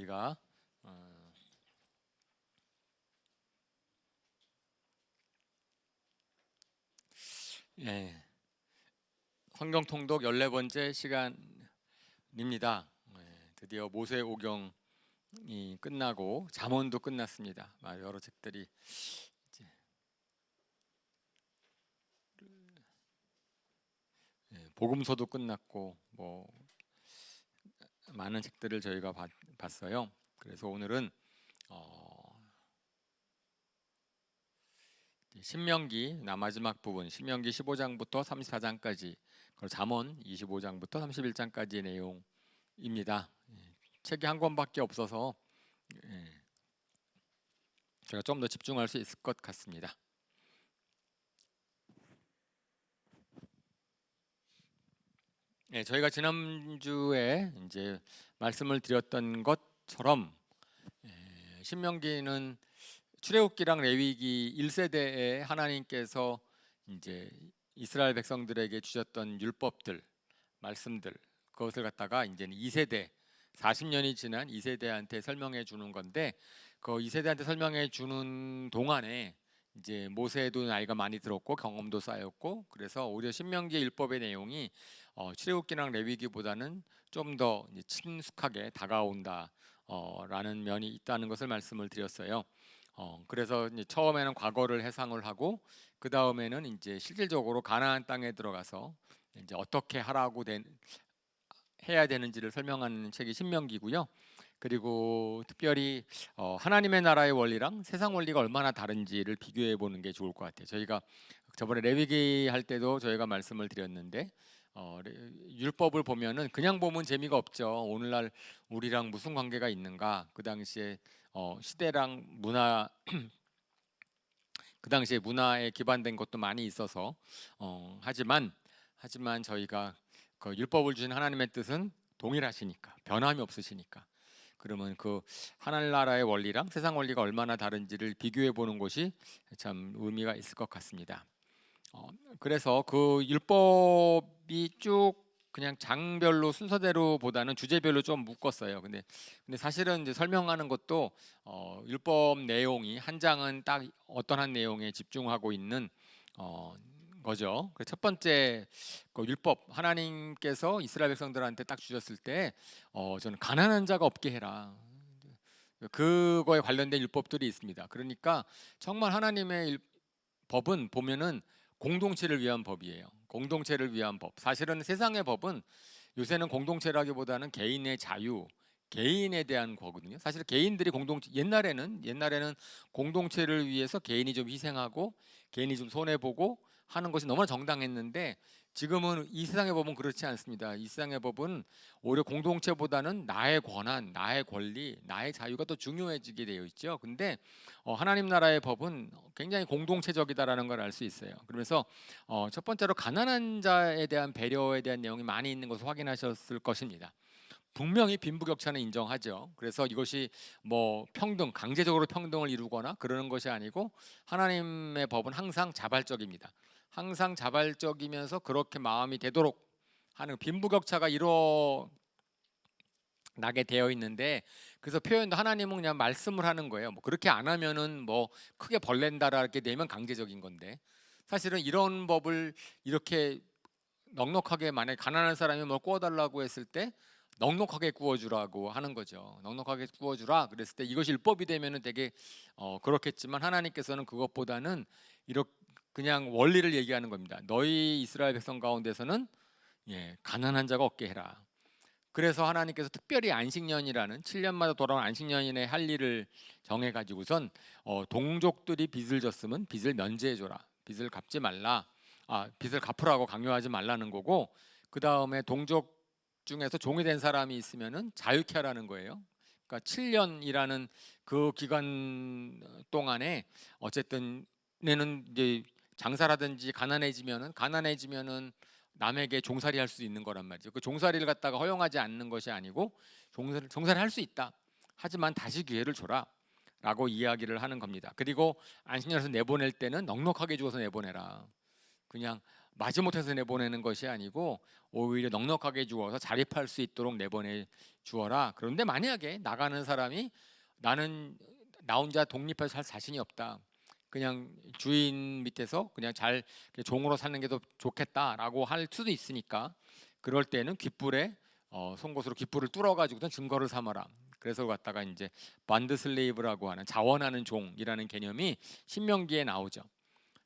저희가 예, 성경 통독 14번째 시간입니다. 드디어 모세오경이 끝나고 잠언도 끝났습니다. 여러 책들이 이제 복음서도 끝났고 많은 책들을 저희가 봤어요. 그래서 오늘은 신명기 마지막 부분, 신명기 15장부터 34장까지, 그리고 잠언 25장부터 31장까지의 내용입니다. 책이 한 권밖에 없어서 제가 좀 더 집중할 수 있을 것 같습니다. 저희가 지난주에 이제 말씀을 드렸던 것처럼 신명기는 출애굽기랑 레위기 1세대에 하나님께서 이제 이스라엘 백성들에게 주셨던 율법들, 말씀들, 그것을 갖다가 이제는 2세대, 40년이 지난 2세대한테 설명해 주는 건데, 그 2세대한테 설명해 주는 동안에 이제 모세도 나이가 많이 들었고 경험도 쌓였고, 그래서 오히려 신명기의 율법의 내용이 출애굽기랑 레위기보다는 좀 더 친숙하게 다가온다 라는 면이 있다는 것을 말씀을 드렸어요. 그래서 이제 처음에는 과거를 해상을 하고, 그 다음에는 이제 실질적으로 가나안 땅에 들어가서 이제 어떻게 해야 되는지를 설명하는 책이 신명기고요. 그리고 특별히 하나님의 나라의 원리랑 세상 원리가 얼마나 다른지를 비교해 보는 게 좋을 것 같아요. 저희가 저번에 레위기 할 때도 저희가 말씀을 드렸는데, 율법을 보면은 그냥 보면 재미가 없죠. 오늘날 우리랑 무슨 관계가 있는가? 그 당시에 시대랑 문화 그 당시에 문화에 기반된 것도 많이 있어서 하지만 저희가 그 율법을 주신 하나님의 뜻은 동일하시니까, 변함이 없으시니까, 그러면 그 하늘나라의 원리랑 세상 원리가 얼마나 다른지를 비교해 보는 것이 참 의미가 있을 것 같습니다. 그래서 그 율법이 쭉 그냥 장별로 순서대로 보다는 주제별로 좀 묶었어요. 근데 사실은 이제 설명하는 것도 율법 내용이 한 장은 딱 어떤 한 내용에 집중하고 있는 거죠. 첫 번째 그 율법, 하나님께서 이스라엘 백성들한테 딱 주셨을 때 저는 가난한 자가 없게 해라, 그거에 관련된 율법들이 있습니다. 그러니까 정말 하나님의 법은 보면은 공동체를 위한 법이에요. 공동체를 위한 법. 사실은 세상의 법은 요새는 공동체라기보다는 개인의 자유, 개인에 대한 거거든요. 사실 개인들이 옛날에는 공동체를 위해서 개인이 좀 희생하고 개인이 좀 손해 보고 하는 것이 너무나 정당했는데, 지금은 이 세상의 법은 그렇지 않습니다. 이 세상의 법은 오히려 공동체보다는 나의 권한, 나의 권리, 나의 자유가 더 중요해지게 되어 있죠. 근데 하나님 나라의 법은 굉장히 공동체적이다라는 걸 알 수 있어요. 그러면서 첫 번째로 가난한 자에 대한 배려에 대한 내용이 많이 있는 것을 확인하셨을 것입니다. 분명히 빈부격차는 인정하죠. 그래서 이것이 평등, 강제적으로 평등을 이루거나 그러는 것이 아니고, 하나님의 법은 항상 자발적입니다. 항상 자발적이면서 그렇게 마음이 되도록 하는, 빈부격차가 나게 되어 있는데, 그래서 표현도 하나님은 그냥 말씀을 하는 거예요. 그렇게 안 하면은 크게 벌낸다라게 되면 강제적인 건데, 사실은 이런 법을 이렇게 넉넉하게, 만약에 가난한 사람이 뭘 구워달라고 했을 때 넉넉하게 구워주라고 하는 거죠. 넉넉하게 구워주라 그랬을 때 이것이 율법이 되면은 되게 그렇겠지만, 하나님께서는 그것보다는 이렇게 그냥 원리를 얘기하는 겁니다. 너희 이스라엘 백성 가운데서는 가난한 자가 없게 해라. 그래서 하나님께서 특별히 안식년이라는 7년마다 돌아오는 안식년에 할 일을 정해가지고선 동족들이 빚을 졌으면 빚을 면제해줘라, 빚을 갚지 말라, 빚을 갚으라고 강요하지 말라는 거고, 그 다음에 동족 중에서 종이 된 사람이 있으면은 자유케 하라는 거예요. 그러니까 7년이라는 그 기간 동안에 어쨌든 내는 이제 장사라든지 가난해지면은 남에게 종살이 할 수 있는 거란 말이죠. 그 종살이를 갖다가 허용하지 않는 것이 아니고, 종살이 할 수 있다. 하지만 다시 기회를 줘라 라고 이야기를 하는 겁니다. 그리고 안식년에서 내보낼 때는 넉넉하게 주어서 내보내라. 그냥 마지못해서 내보내는 것이 아니고 오히려 넉넉하게 주어서 자립할 수 있도록 내보내 주어라. 그런데 만약에 나가는 사람이 나는 나 혼자 독립해서 살 자신이 없다. 그냥 주인 밑에서 그냥 잘 종으로 사는 게 더 좋겠다라고 할 수도 있으니까 그럴 때는 귓불에 송곳으로 귓불을 뚫어가지고선 증거를 삼아라. 그래서 갖다가 이제 반드 슬레이브라고 하는 자원하는 종이라는 개념이 신명기에 나오죠.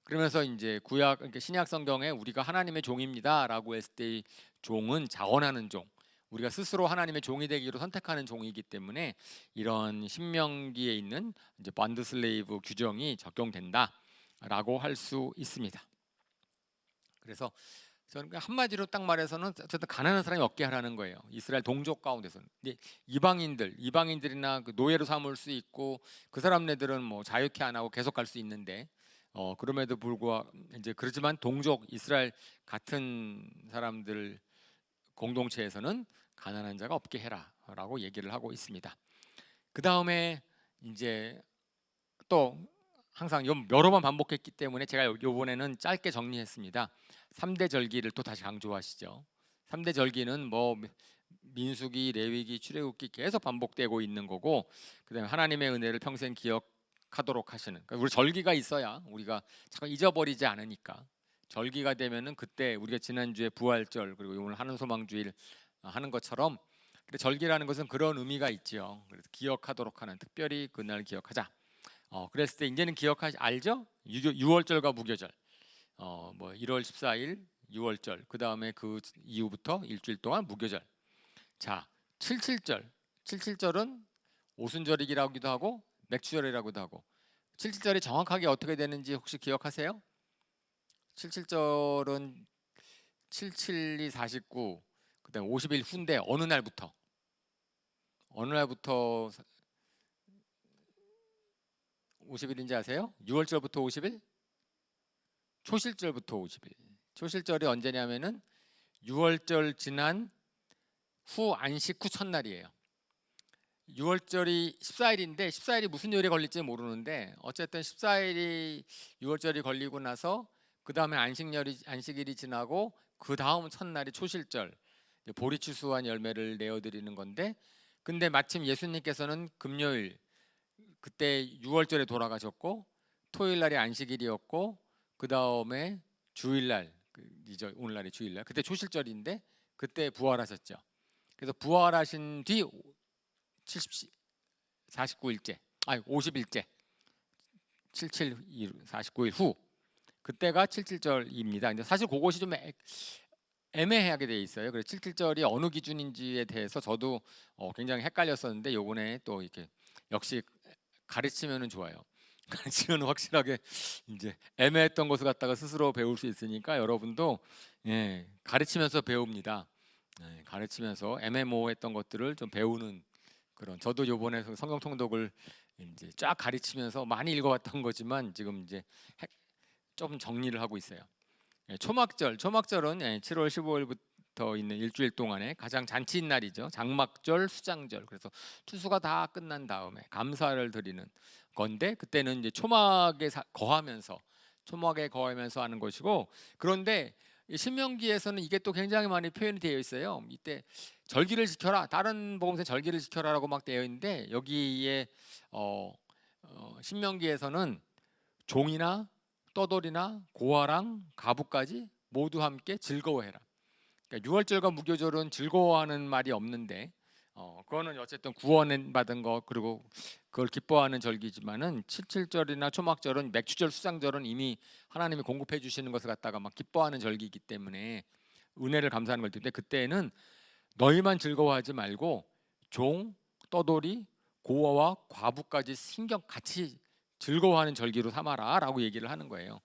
그러면서 이제 구약 그러니까 신약 성경에 우리가 하나님의 종입니다라고 했을 때 종은 자원하는 종, 우리가 스스로 하나님의 종이 되기로 선택하는 종이기 때문에 이런 신명기에 있는 이제 반드 슬레이브 규정이 적용된다라고 할 수 있습니다. 그래서 저는 한마디로 딱 말해서는 어쨌든 가난한 사람이 없게 하라는 거예요. 이스라엘 동족 가운데서는. 근데 이방인들이나 그 노예로 삼을 수 있고 그 사람네들은 뭐 자유케 안 하고 계속 갈 수 있는데 그럼에도 불구하고 이제 그렇지만 동족 이스라엘 같은 사람들 공동체에서는 가난한 자가 없게 해라라고 얘기를 하고 있습니다. 그 다음에 이제 또 항상 여러 번 반복했기 때문에 제가 요번에는 짧게 정리했습니다. 3대 절기를 또 다시 강조하시죠. 3대 절기는 뭐 민수기, 레위기, 출애굽기 계속 반복되고 있는 거고 그다음에 하나님의 은혜를 평생 기억하도록 하시는 그러니까 우리 절기가 있어야 우리가 잠깐 잊어버리지 않으니까 절기가 되면은 그때 우리가 지난주에 부활절 그리고 오늘 하는 소망주일 하는 것처럼 절기라는 것은 그런 의미가 있지요. 그래서 기억하도록 하는 특별히 그날 기억하자. 그랬을 때 이제는 알죠? 6월절과 무교절. 뭐 1월 14일 6월절. 그다음에 그 이후부터 일주일 동안 무교절. 자, 77절. 77절은 오순절이기도 하고 맥주절이라고도 하고. 77절이 정확하게 어떻게 되는지 혹시 기억하세요? 77절은 77이 49. 그다음에 50일 후인데 어느 날부터 50일인지 아세요? 6월절부터 50일? 초실절부터 50일. 초실절이 언제냐면은 6월절 지난 후 안식 후 첫날이에요. 6월절이 14일인데 14일이 무슨 요일에 걸릴지 모르는데 어쨌든 14일이 6월절이 걸리고 나서 그 다음에 안식일이 지나고 그 다음 첫날이 초실절 보리추수한 열매를 내어드리는 건데 근데 마침 예수님께서는 금요일 그때 6월절에 돌아가셨고 토요일 날이 안식일이었고 그 다음에 주일날 오늘날이 주일날 그때 초실절인데 그때 부활하셨죠. 그래서 부활하신 뒤 49일째 50일째 77 49일 후 그때가 77절입니다. 근데 사실 그것이 좀 애매하게 돼 있어요. 그래서 77절이 어느 기준인지에 대해서 저도 굉장히 헷갈렸었는데 요번에 또 이렇게 역시 가르치면은 좋아요. 가르치면 확실하게 이제 애매했던 것을 갖다가 스스로 배울 수 있으니까 여러분도 가르치면서 배웁니다. 가르치면서 애매모호했던 것들을 좀 배우는 그런 저도 요번에 성경 통독을 이제 쫙 가르치면서 많이 읽어왔던 거지만 지금 이제 좀 정리를 하고 있어요. 초막절은 7월 15일부터 있는 일주일 동안에 가장 잔치인 날이죠. 장막절, 수장절. 그래서 추수가 다 끝난 다음에 감사를 드리는 건데 그때는 이제 거하면서 하는 것이고 그런데 신명기에서는 이게 또 굉장히 많이 표현이 되어 있어요. 이때 절기를 지켜라. 다른 복음서에 절기를 지켜라라고 막 되어 있는데 여기에 신명기에서는 종이나 떠돌이나 고아랑 가부까지 모두 함께 즐거워해라. 그러니까 6월절과 무교절은 즐거워하는 말이 없는데 그거는 어쨌든 구원 받은 거 그리고 그걸 기뻐하는 절기지만은 77절이나 초막절은 맥주절 수장절은 이미 하나님이 공급해 주시는 것을 갖다가 막 기뻐하는 절기이기 때문에 은혜를 감사하는 걸 텐데 그때는 너희만 즐거워하지 말고 종, 떠돌이, 고아와 과부까지 신경 같이 즐거워하는 절기로 삼아라라고 얘기를 하는 거예요.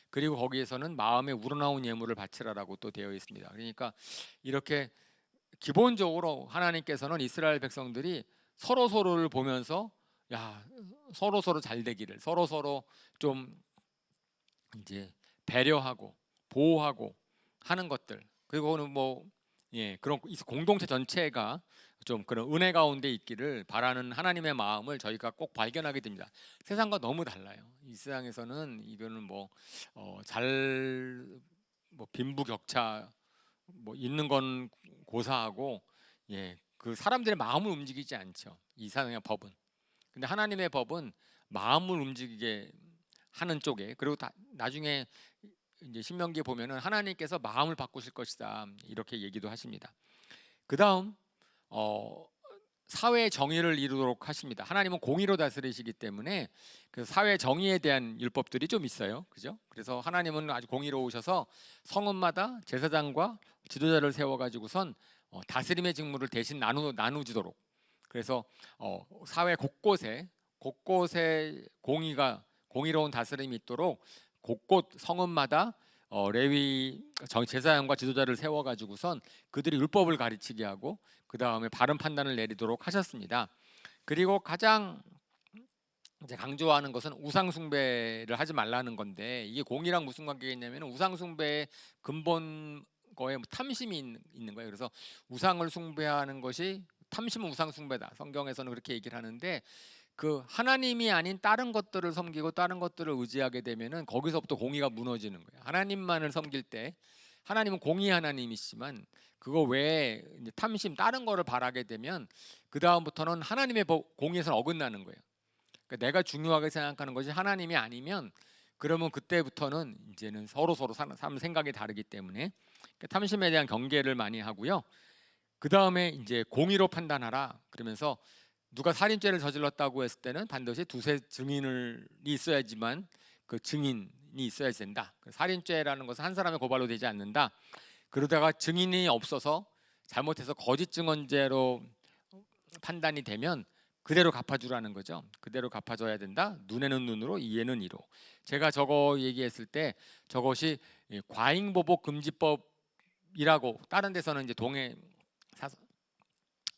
그리고 거기에서는 마음에 우러나온 예물을 바치라라고 또 되어 있습니다. 그러니까 이렇게 기본적으로 하나님께서는 이스라엘 백성들이 서로를 보면서 서로 잘 되기를 서로 좀 이제 배려하고 보호하고 하는 것들 그리고는 그런 공동체 전체가 좀 그런 은혜 가운데 있기를 바라는 하나님의 마음을 저희가 꼭 발견하게 됩니다. 세상과 너무 달라요. 이 세상에서는 이거는 잘 뭐 빈부격차 뭐 있는 건 고사하고, 예, 그 사람들의 마음을 움직이지 않죠. 이 세상의 법은. 근데 하나님의 법은 마음을 움직이게 하는 쪽에, 그리고 나중에 이제 신명기에 보면은 하나님께서 마음을 바꾸실 것이다 이렇게 얘기도 하십니다. 그 다음 사회 정의를 이루도록 하십니다. 하나님은 공의로 다스리시기 때문에 그 사회 정의에 대한 율법들이 좀 있어요, 그죠? 그래서 하나님은 아주 공의로우셔서 성읍마다 제사장과 지도자를 세워가지고선 다스림의 직무를 대신 나누지도록. 그래서 사회 곳곳에 공의로운 다스림이 있도록 곳곳 성읍마다 레위 제사장과 지도자를 세워가지고선 그들이 율법을 가르치게 하고 그 다음에 바른 판단을 내리도록 하셨습니다. 그리고 가장 이제 강조하는 것은 우상 숭배를 하지 말라는 건데, 이게 공의랑 무슨 관계가 있냐면 우상 숭배의 근본 거에 탐심이 있는 거예요. 그래서 우상을 숭배하는 것이 탐심은 우상 숭배다. 성경에서는 그렇게 얘기를 하는데, 그 하나님이 아닌 다른 것들을 섬기고 다른 것들을 의지하게 되면은 거기서부터 공의가 무너지는 거예요. 하나님만을 섬길 때, 하나님은 공의 하나님이시지만 그거 외에 이제 탐심 다른 거를 바라게 되면 그 다음부터는 하나님의 공의에서는 어긋나는 거예요. 그러니까 내가 중요하게 생각하는 것이 하나님이 아니면, 그러면 그때부터는 이제는 서로 사람 생각이 다르기 때문에 탐심에 대한 경계를 많이 하고요. 그 다음에 이제 공의로 판단하라 그러면서, 누가 살인죄를 저질렀다고 했을 때는 반드시 두세 증인이 있어야지만 그 증인이 있어야 된다. 살인죄라는 것은 한 사람의 고발로 되지 않는다. 그러다가 증인이 없어서 잘못해서 거짓 증언죄로 판단이 되면 그대로 갚아주라는 거죠. 그대로 갚아줘야 된다. 눈에는 눈으로, 이에는 이로. 제가 저거 얘기했을 때 저것이 과잉보복 금지법이라고, 다른 데서는 이제 동해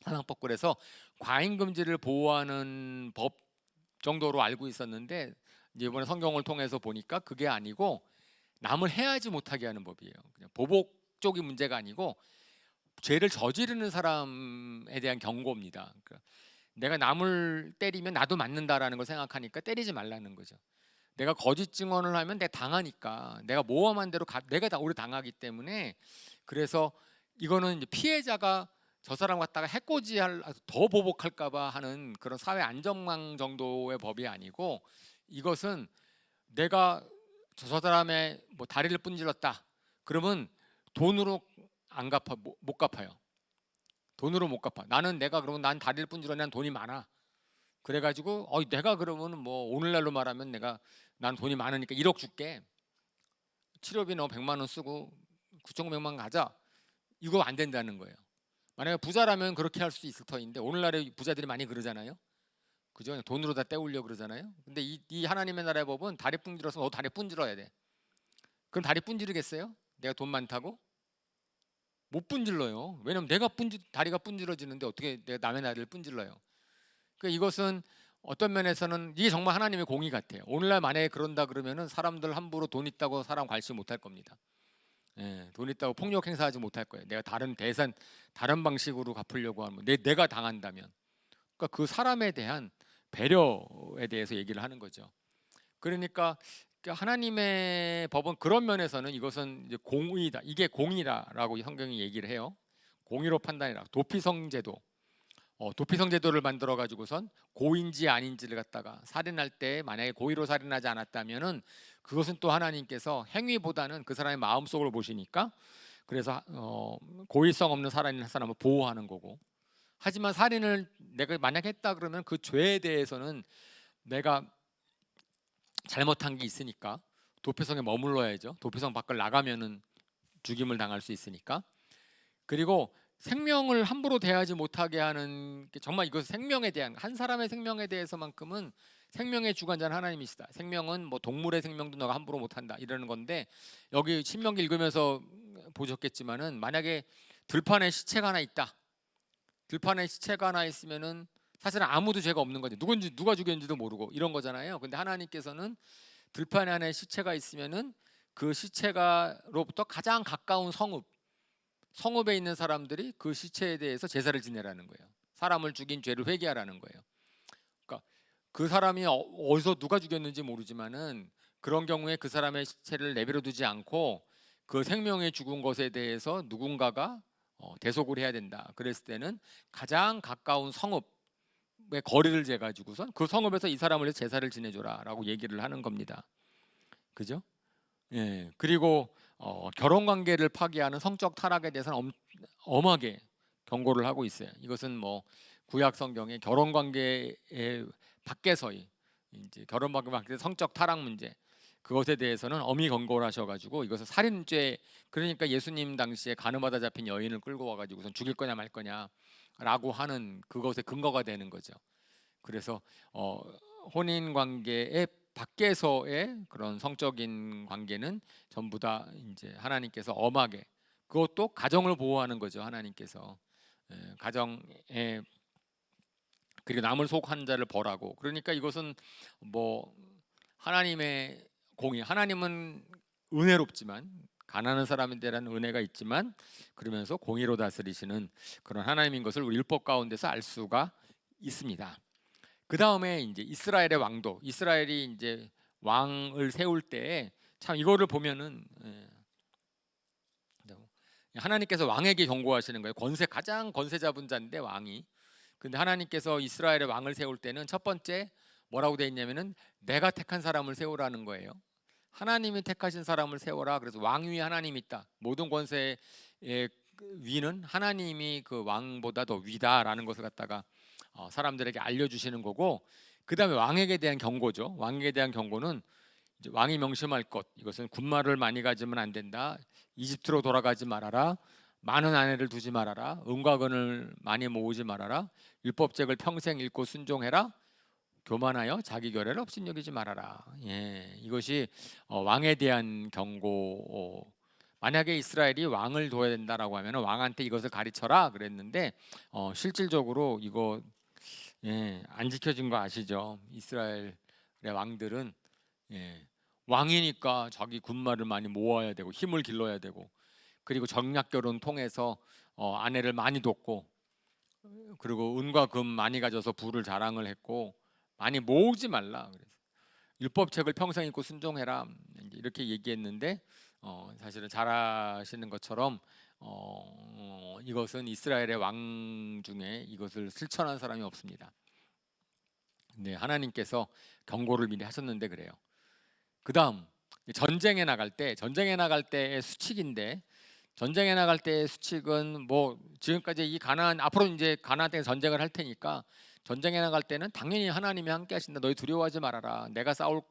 사상법, 그래서 과잉 금지를 보호하는 법 정도로 알고 있었는데, 이제 이번에 성경을 통해서 보니까 그게 아니고 남을 해하지 못하게 하는 법이에요. 그냥 보복 쪽이 문제가 아니고 죄를 저지르는 사람에 대한 경고입니다. 그러니까 내가 남을 때리면 나도 맞는다라는 걸 생각하니까 때리지 말라는 거죠. 내가 거짓 증언을 하면 내가 당하니까, 내가 모험한 대로 내가 다 오래 당하기 때문에, 그래서 이거는 이제 피해자가 저 사람 갖다가 해코지할 더 보복할까봐 하는 그런 사회 안전망 정도의 법이 아니고, 이것은 내가 저 사람의 뭐 다리를 분질렀다 그러면 돈으로 안 갚아, 못 갚아요. 돈으로 못 갚아. 내가 그러면 난 다리를 분질렀는데 난 돈이 많아. 그래가지고 내가 그러면 뭐 오늘날로 말하면 난 돈이 많으니까 1억 줄게. 치료비 너 100만 원 쓰고 9,900만 가자. 이거 안 된다는 거예요. 만약에 부자라면 그렇게 할 수 있을 터인데, 오늘날에 부자들이 많이 그러잖아요. 그죠? 돈으로 다 때우려고 그러잖아요. 근데 이 하나님의 나라의 법은 다리 분질러서 너 다리 분질러야 돼. 그럼 다리 분지르겠어요? 내가 돈 많다고? 못 분질러요. 왜냐면 다리가 분질러지는데 어떻게 내가 남의 다리를 분질러요? 그러니까 이것은 어떤 면에서는 이게 정말 하나님의 공의 같아요. 오늘날 만약에 그런다 그러면은 사람들 함부로 돈 있다고 사람 관심 못할 겁니다. 예, 돈 있다고 폭력 행사하지 못할 거예요. 내가 다른 방식으로 갚으려고 하면 내가 당한다면, 그러니까 그 사람에 대한 배려에 대해서 얘기를 하는 거죠. 그러니까 하나님의 법은 그런 면에서는 이것은 이제 공의다. 이게 공의다라고 성경이 얘기를 해요. 공의로 판단해라. 도피성 제도를 만들어 가지고선 고인지 아닌지를 갖다가 살인할 때 만약에 고의로 살인하지 않았다면은 그것은 또 하나님께서 행위보다는 그 사람의 마음속을 보시니까, 그래서 고의성 없는 살인한 사람을 보호하는 거고, 하지만 살인을 내가 만약 했다 그러면 그 죄에 대해서는 내가 잘못한 게 있으니까 도피성에 머물러야죠. 도피성 밖을 나가면은 죽임을 당할 수 있으니까. 그리고 생명을 함부로 대하지 못하게 하는 게, 정말 이것은 생명에 대한, 한 사람의 생명에 대해서만큼은 생명의 주관자는 하나님이시다. 생명은 뭐 동물의 생명도 너가 함부로 못한다 이러는 건데, 여기 신명기 읽으면서 보셨겠지만은 만약에 들판에 시체가 하나 있다. 들판에 시체가 하나 있으면은 사실은 아무도 죄가 없는 거지. 누가 죽였는지도 모르고 이런 거잖아요. 근데 하나님께서는 들판 안에 시체가 있으면은 그 시체가로부터 가장 가까운 성읍에 있는 사람들이 그 시체에 대해서 제사를 지내라는 거예요. 사람을 죽인 죄를 회개하라는 거예요. 그러니까 그 사람이 어디서 누가 죽였는지 모르지만은 그런 경우에 그 사람의 시체를 내버려 두지 않고 그 생명의 죽은 것에 대해서 누군가가 대속을 해야 된다. 그랬을 때는 가장 가까운 성읍의 거리를 재가지고선 그 성읍에서 이 사람을 위해서 제사를 지내줘라라고 얘기를 하는 겁니다. 그죠? 예. 그리고 결혼 관계를 파기하는 성적 타락에 대해서는 엄하게 경고를 하고 있어요. 이것은 뭐 구약 성경의 결혼 관계의 밖에서의 이제 결혼 관계 밖에서 성적 타락 문제, 그것에 대해서는 엄히 경고를 하셔가지고 이것은 살인죄, 그러니까 예수님 당시에 간음하다 잡힌 여인을 끌고 와가지고선 죽일 거냐 말 거냐라고 하는 그것의 근거가 되는 거죠. 그래서 혼인 관계의 밖에서의 그런 성적인 관계는 전부 다 이제 하나님께서 엄하게, 그것도 가정을 보호하는 거죠. 하나님께서 가정에, 그리고 남을 속한 자를 벌하고, 그러니까 이것은 뭐 하나님의 공의, 하나님은 은혜롭지만 가난한 사람에 대한 은혜가 있지만 그러면서 공의로 다스리시는 그런 하나님인 것을 우리 율법 가운데서 알 수가 있습니다. 그 다음에 이제 이스라엘의 왕도, 이스라엘이 이제 왕을 세울 때 참 이거를 보면은 하나님께서 왕에게 경고하시는 거예요. 가장 권세 잡은 자인데 왕이. 근데 하나님께서 이스라엘의 왕을 세울 때는 첫 번째 뭐라고 돼 있냐면은 내가 택한 사람을 세우라는 거예요. 하나님이 택하신 사람을 세워라. 그래서 왕 위에 하나님이 있다. 모든 권세의 위는 하나님이 그 왕보다 더 위다라는 것을 갖다가 사람들에게 알려주시는 거고, 그 다음에 왕에게 대한 경고죠. 왕에게 대한 경고는 이제 왕이 명심할 것, 이것은 군마를 많이 가지면 안 된다. 이집트로 돌아가지 말아라. 많은 아내를 두지 말아라. 은과 금을 많이 모으지 말아라. 율법책을 평생 읽고 순종해라. 교만하여 자기 결례를 업신여기지 말아라. 예, 이것이 왕에 대한 경고. 만약에 이스라엘이 왕을 둬야 된다라고 하면 왕한테 이것을 가르쳐라 그랬는데 실질적으로 이거 안 지켜진 거 아시죠? 이스라엘의 왕들은 왕이니까 자기 군마를 많이 모아야 되고 힘을 길러야 되고, 그리고 정략 결혼 통해서 아내를 많이 뒀고, 그리고 은과 금 많이 가져서 부를 자랑을 했고, 많이 모으지 말라. 그래서 율법책을 평생 읽고 순종해라 이렇게 얘기했는데 사실은 잘 아시는 것처럼 이것은 이스라엘의 왕 중에 이것을 실천한 사람이 없습니다. 네, 하나님께서 경고를 미리 하셨는데 그래요. 그 다음 전쟁에 나갈 때의 수칙인데, 전쟁에 나갈 때의 수칙은 뭐 지금까지 이 가나안, 앞으로 이제 가나안 땅에 전쟁을 할 테니까 전쟁에 나갈 때는 당연히 하나님이 함께 하신다. 너희 두려워하지 말아라. 내가 싸운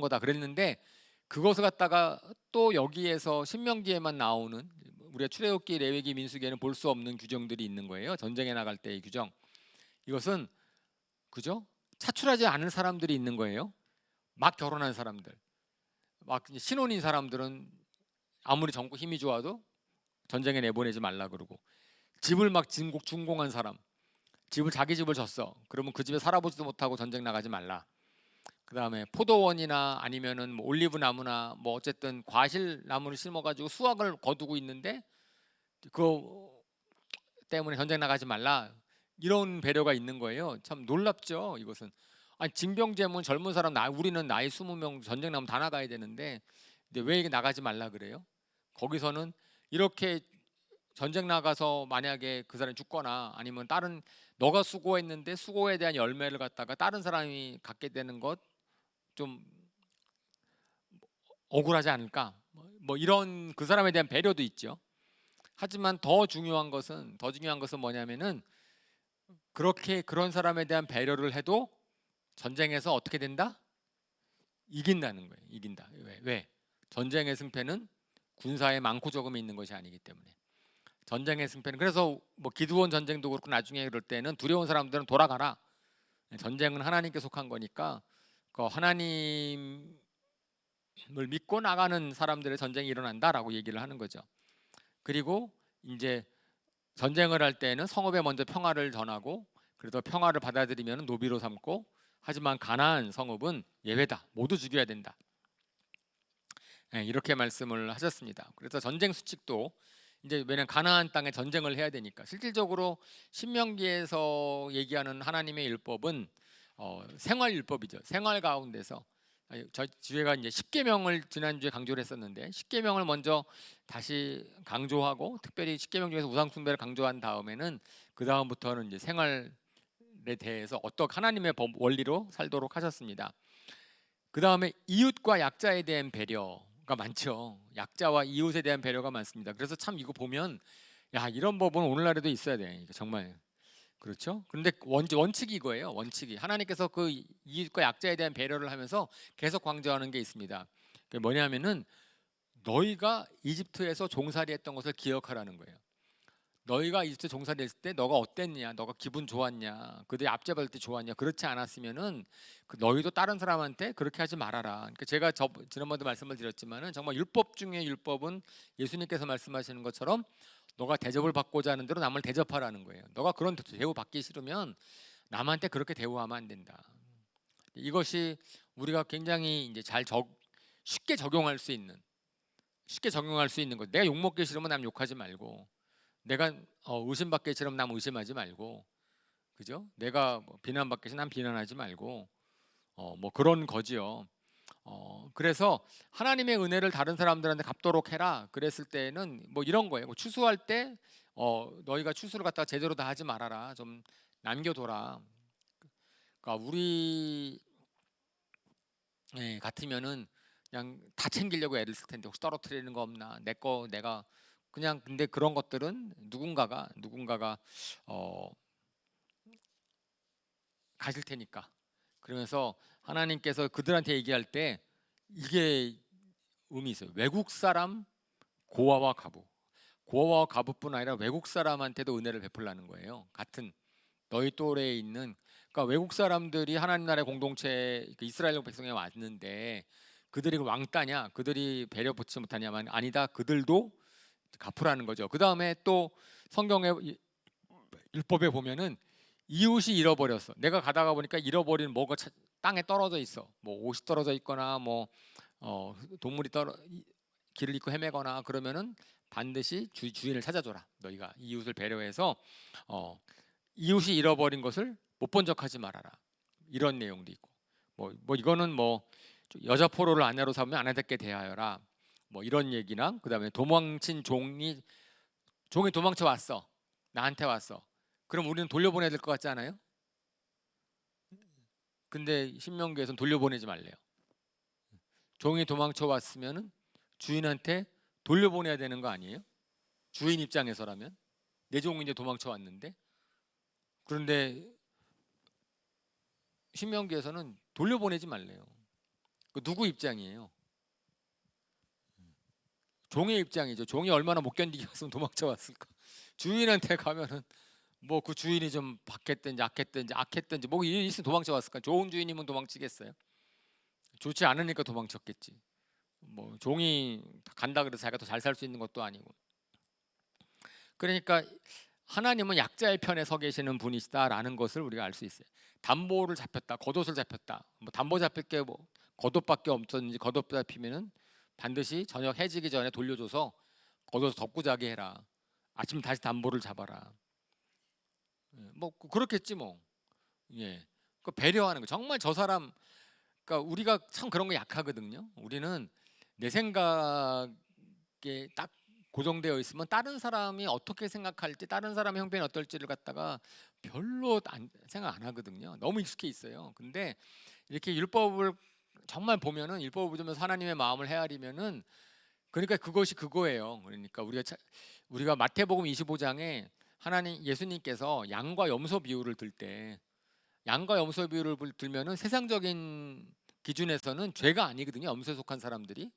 거다 그랬는데, 그것을 갖다가 또 여기에서 신명기에만 나오는, 우리가 출애굽기, 레위기, 민수기에는 볼 수 없는 규정들이 있는 거예요. 전쟁에 나갈 때의 규정. 이것은 그죠? 차출하지 않은 사람들이 있는 거예요. 막 결혼한 사람들, 막 신혼인 사람들은 아무리 정부 힘이 좋아도 전쟁에 내보내지 말라 그러고, 집을 막 준공한 사람, 집을 자기 집을 줬어. 그러면 그 집에 살아보지도 못하고 전쟁 나가지 말라. 그 다음에 포도원이나 아니면은 뭐 올리브 나무나 뭐 어쨌든 과실 나무를 심어가지고 수확을 거두고 있는데 그거 때문에 전쟁 나가지 말라. 이런 배려가 있는 거예요. 참 놀랍죠. 이것은 아니 징병제문 젊은 사람 우리는 나이 20명 전쟁 나면 다 나가야 되는데 근데 왜 이게 나가지 말라 그래요? 거기서는 이렇게 전쟁 나가서 만약에 그 사람이 죽거나 아니면 다른 너가 수고했는데 수고에 대한 열매를 갖다가 다른 사람이 갖게 되는 것 좀 억울하지 않을까? 뭐 이런 그 사람에 대한 배려도 있죠. 하지만 더 중요한 것은 뭐냐면은 그렇게 그런 사람에 대한 배려를 해도 전쟁에서 어떻게 된다? 이긴다는 거예요. 이긴다. 왜? 전쟁의 승패는 군사의 많고 적음에 있는 것이 아니기 때문에. 전쟁의 승패는, 그래서 뭐 기드온 전쟁도 그렇고 나중에 그럴 때는 두려운 사람들은 돌아가라. 전쟁은 하나님께 속한 거니까 그 하나님을 믿고 나가는 사람들의 전쟁이 일어난다라고 얘기를 하는 거죠. 그리고 이제 전쟁을 할 때는 성읍에 먼저 평화를 전하고, 그래서 평화를 받아들이면 노비로 삼고, 하지만 가나안 성읍은 예외다. 모두 죽여야 된다. 이렇게 말씀을 하셨습니다. 그래서 전쟁 수칙도 이제 왜냐면 가나안 땅에 전쟁을 해야 되니까, 실질적으로 신명기에서 얘기하는 하나님의 율법은 생활 율법이죠. 생활 가운데서 저 주제가 이제 십계명을 지난주에 강조를 했었는데, 십계명을 먼저 다시 강조하고, 특별히 십계명 중에서 우상 숭배를 강조한 다음에는 그 다음부터는 이제 생활에 대해서 어떤 하나님의 원리로 살도록 하셨습니다. 그 다음에 이웃과 약자에 대한 배려가 많죠. 약자와 이웃에 대한 배려가 많습니다. 그래서 참 이거 보면, 야, 이런 법은 오늘날에도 있어야 돼. 이거 정말. 그렇죠? 그런데 원칙이 이거예요. 원칙이 하나님께서 그 이웃과 약자에 대한 배려를 하면서 계속 강조하는 게 있습니다. 그게 뭐냐면은 너희가 이집트에서 종살이했던 것을 기억하라는 거예요. 너희가 이집트 종살이했을 때 너가 어땠냐, 너가 기분 좋았냐, 그들이 앞잡을 때 좋았냐. 그렇지 않았으면은 너희도 다른 사람한테 그렇게 하지 말아라. 그러니까 제가 지난번에도 말씀을 드렸지만은 정말 율법 중에 율법은 예수님께서 말씀하시는 것처럼 너가 대접을 받고자 하는 대로 남을 대접하라는 거예요. 너가 그런 대우 받기 싫으면 남한테 그렇게 대우하면 안 된다. 이것이 우리가 굉장히 이제 쉽게 적용할 수 있는 것. 내가 욕 먹기 싫으면 남 욕하지 말고, 내가 의심받기 싫으면 남 의심하지 말고, 그죠? 내가 뭐 비난받기 싫으면 남 비난하지 말고, 뭐 그런 거지요. 그래서 하나님의 은혜를 다른 사람들한테 갚도록 해라. 그랬을 때는 뭐 이런 거예요. 뭐 추수할 때 너희가 추수를 갖다가 제대로 다 하지 말아라. 좀 남겨둬라. 그러니까 우리 같으면은 그냥 다 챙기려고 애를 쓸 텐데, 혹시 떨어뜨리는 거 없나? 내 거 내가 그냥. 근데 그런 것들은 누군가가 어, 가질 테니까. 그러면서 하나님께서 그들한테 얘기할 때 이게 의미 있어요. 외국 사람 고아와 가부. 고아와 가부뿐 아니라 외국 사람한테도 은혜를 베풀라는 거예요. 같은 너희 또래에 있는, 그러니까 외국 사람들이 하나님 나라의 공동체, 이스라엘 백성에 왔는데 그들이 왕따냐, 그들이 배려 받지 못하냐만 아니다. 그들도 갚으라는 거죠. 그 다음에 또 성경의 율법에 보면은 이웃이 잃어버렸어. 내가 가다가 보니까 잃어버린 뭐가 땅에 떨어져 있어. 뭐 옷이 떨어져 있거나 뭐 동물이 길을 잃고 헤매거나 그러면은 반드시 주인을 찾아줘라. 너희가 이웃을 배려해서 이웃이 잃어버린 것을 못 본 척하지 말아라. 이런 내용도 있고, 뭐 이거는 뭐 여자 포로를 아내로 삼으면 아내답게 대하여라. 뭐 이런 얘기나, 그다음에 도망친 종이 도망쳐 왔어. 나한테 왔어. 그럼 우리는 돌려보내야 될 것 같지 않아요? 근데 신명기에서는 돌려보내지 말래요. 종이 도망쳐 왔으면은 주인한테 돌려보내야 되는 거 아니에요? 주인 입장에서라면 내 종이 이제 도망쳐 왔는데. 그런데 신명기에서는 돌려보내지 말래요. 그 누구 입장이에요? 종의 입장이죠. 종이 얼마나 못 견디겠으면 도망쳐 왔을까? 주인한테 가면은 뭐 그 주인이 좀 박했든지 악했든지 뭐 있으면 도망쳐 왔을까? 좋은 주인이면 도망치겠어요? 좋지 않으니까 도망쳤겠지. 뭐 종이 간다 그래서 자기가 더 잘 살 수 있는 것도 아니고. 그러니까 하나님은 약자의 편에 서 계시는 분이시다라는 것을 우리가 알 수 있어요. 담보를 잡혔다, 겉옷을 잡혔다. 뭐 담보 잡힐 게 뭐 겉옷밖에 없었는지, 겉옷 잡히면은 반드시 저녁 해지기 전에 돌려줘서 겉옷 덮고 자게 해라. 아침 다시 담보를 잡아라. 뭐 그렇겠지 뭐. 예, 그 배려하는 거. 정말 저 사람, 그러니까 우리가 참 그런 거 약하거든요. 우리는 내 생각에 딱 고정되어 있으면 다른 사람이 어떻게 생각할지, 다른 사람의 형편이 어떨지를 갖다가 별로 생각 안 하거든요. 너무 익숙해 있어요. 근데 이렇게 율법을 정말 보면은, 율법을 보면서 하나님의 마음을 헤아리면은, 그러니까 그것이 그거예요. 그러니까 우리가 마태복음 25장에 하나님 예수님께서 양과 염소 비유를 들 때, 양과 염소 비유를 들면은 세상적인 기준에서는 죄가 아니거든요. 염소에 속한 사람들이.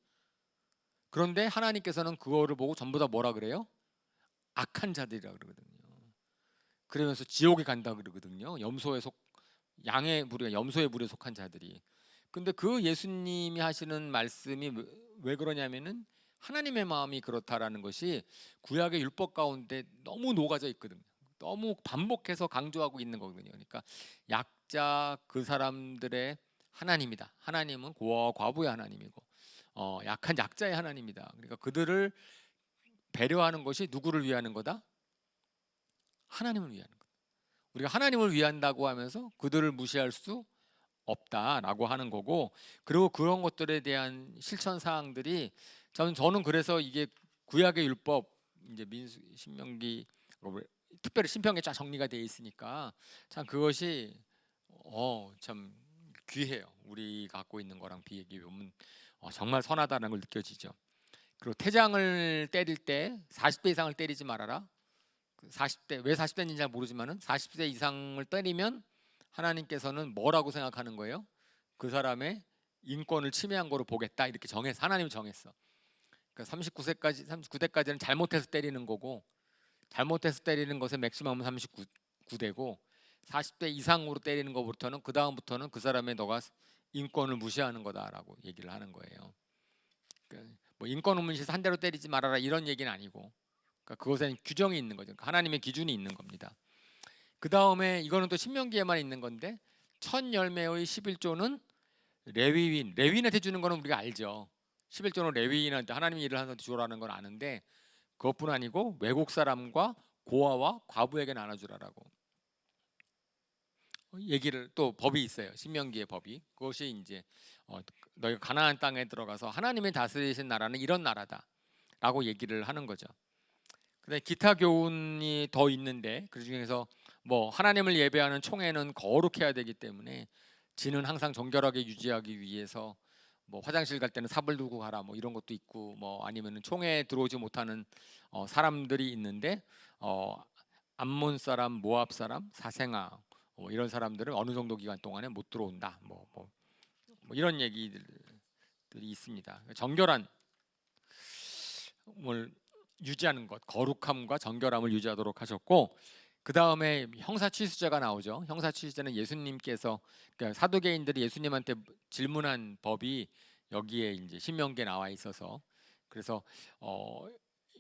그런데 하나님께서는 그거를 보고 전부 다 뭐라 그래요? 악한 자들이라 그러거든요. 그러면서 지옥에 간다 그러거든요. 양의 무리가 염소의 무리에 속한 자들이. 근데 그 예수님이 하시는 말씀이 왜 그러냐면은 하나님의 마음이 그렇다라는 것이 구약의 율법 가운데 너무 녹아져 있거든요. 너무 반복해서 강조하고 있는 거거든요. 그러니까 약자 그 사람들의 하나님이다. 하나님은 고아와 과부의 하나님이고 약한 약자의 하나님이다. 그러니까 그들을 배려하는 것이 누구를 위하는 거다? 하나님을 위하는 거다. 우리가 하나님을 위한다고 하면서 그들을 무시할 수 없다라고 하는 거고, 그리고 그런 것들에 대한 실천 사항들이 저는 그래서 이게 구약의 율법 이제 민수 신명기 특별히 신명기에 쫙 정리가 돼 있으니까 참 그것이 참 귀해요. 우리 갖고 있는 거랑 비교해 보면 정말 선하다는 걸 느껴지죠. 그리고 태장을 때릴 때 40대 이상을 때리지 말아라. 40대 왜 40대인지 잘 모르지만은 40대 이상을 때리면 하나님께서는 뭐라고 생각하는 거예요? 그 사람의 인권을 침해한 거로 보겠다 이렇게 정해서 하나님이 정했어. 그러니까 39대까지는 잘못해서 때리는 거고, 잘못해서 때리는 것의 맥시멈은 39대고 40대 이상으로 때리는 것부터는 그 다음부터는 그 사람의 너가 인권을 무시하는 거다라고 얘기를 하는 거예요. 그러니까 뭐 인권 무시해서 한 대로 때리지 말아라 이런 얘기는 아니고, 그러니까 그것에는 규정이 있는 거죠. 그러니까 하나님의 기준이 있는 겁니다. 그 다음에 이거는 또 신명기에만 있는 건데 첫 열매의 11조는 레위인한테 주는 거는 우리가 알죠. 11조는 레위인한테 하나님의 일을 하는 데 주라는 건 아는데, 그것뿐 아니고 외국 사람과 고아와 과부에게 나눠주라라고 얘기를 또 법이 있어요. 신명기의 법이. 그것이 이제 너희가 가나안 땅에 들어가서 하나님이 다스리신 나라는 이런 나라다라고 얘기를 하는 거죠. 근데 기타 교훈이 더 있는데 그 중에서 뭐 하나님을 예배하는 총회는 거룩해야 되기 때문에 진은 항상 정결하게 유지하기 위해서 뭐 화장실 갈 때는 삽을 두고 가라 뭐 이런 것도 있고, 뭐 아니면은 총회에 들어오지 못하는 사람들이 있는데 암몬 사람, 모압 사람, 사생아 이런 사람들은 어느 정도 기간 동안에 못 들어온다. 뭐 이런 얘기들이 있습니다. 정결한 뭘 유지하는 것, 거룩함과 정결함을 유지하도록 하셨고, 그 다음에 형사취수제가 나오죠. 형사취수제는 예수님께서, 그러니까 사두개인들이 예수님한테 질문한 법이 여기에 이제 신명기에 나와 있어서, 그래서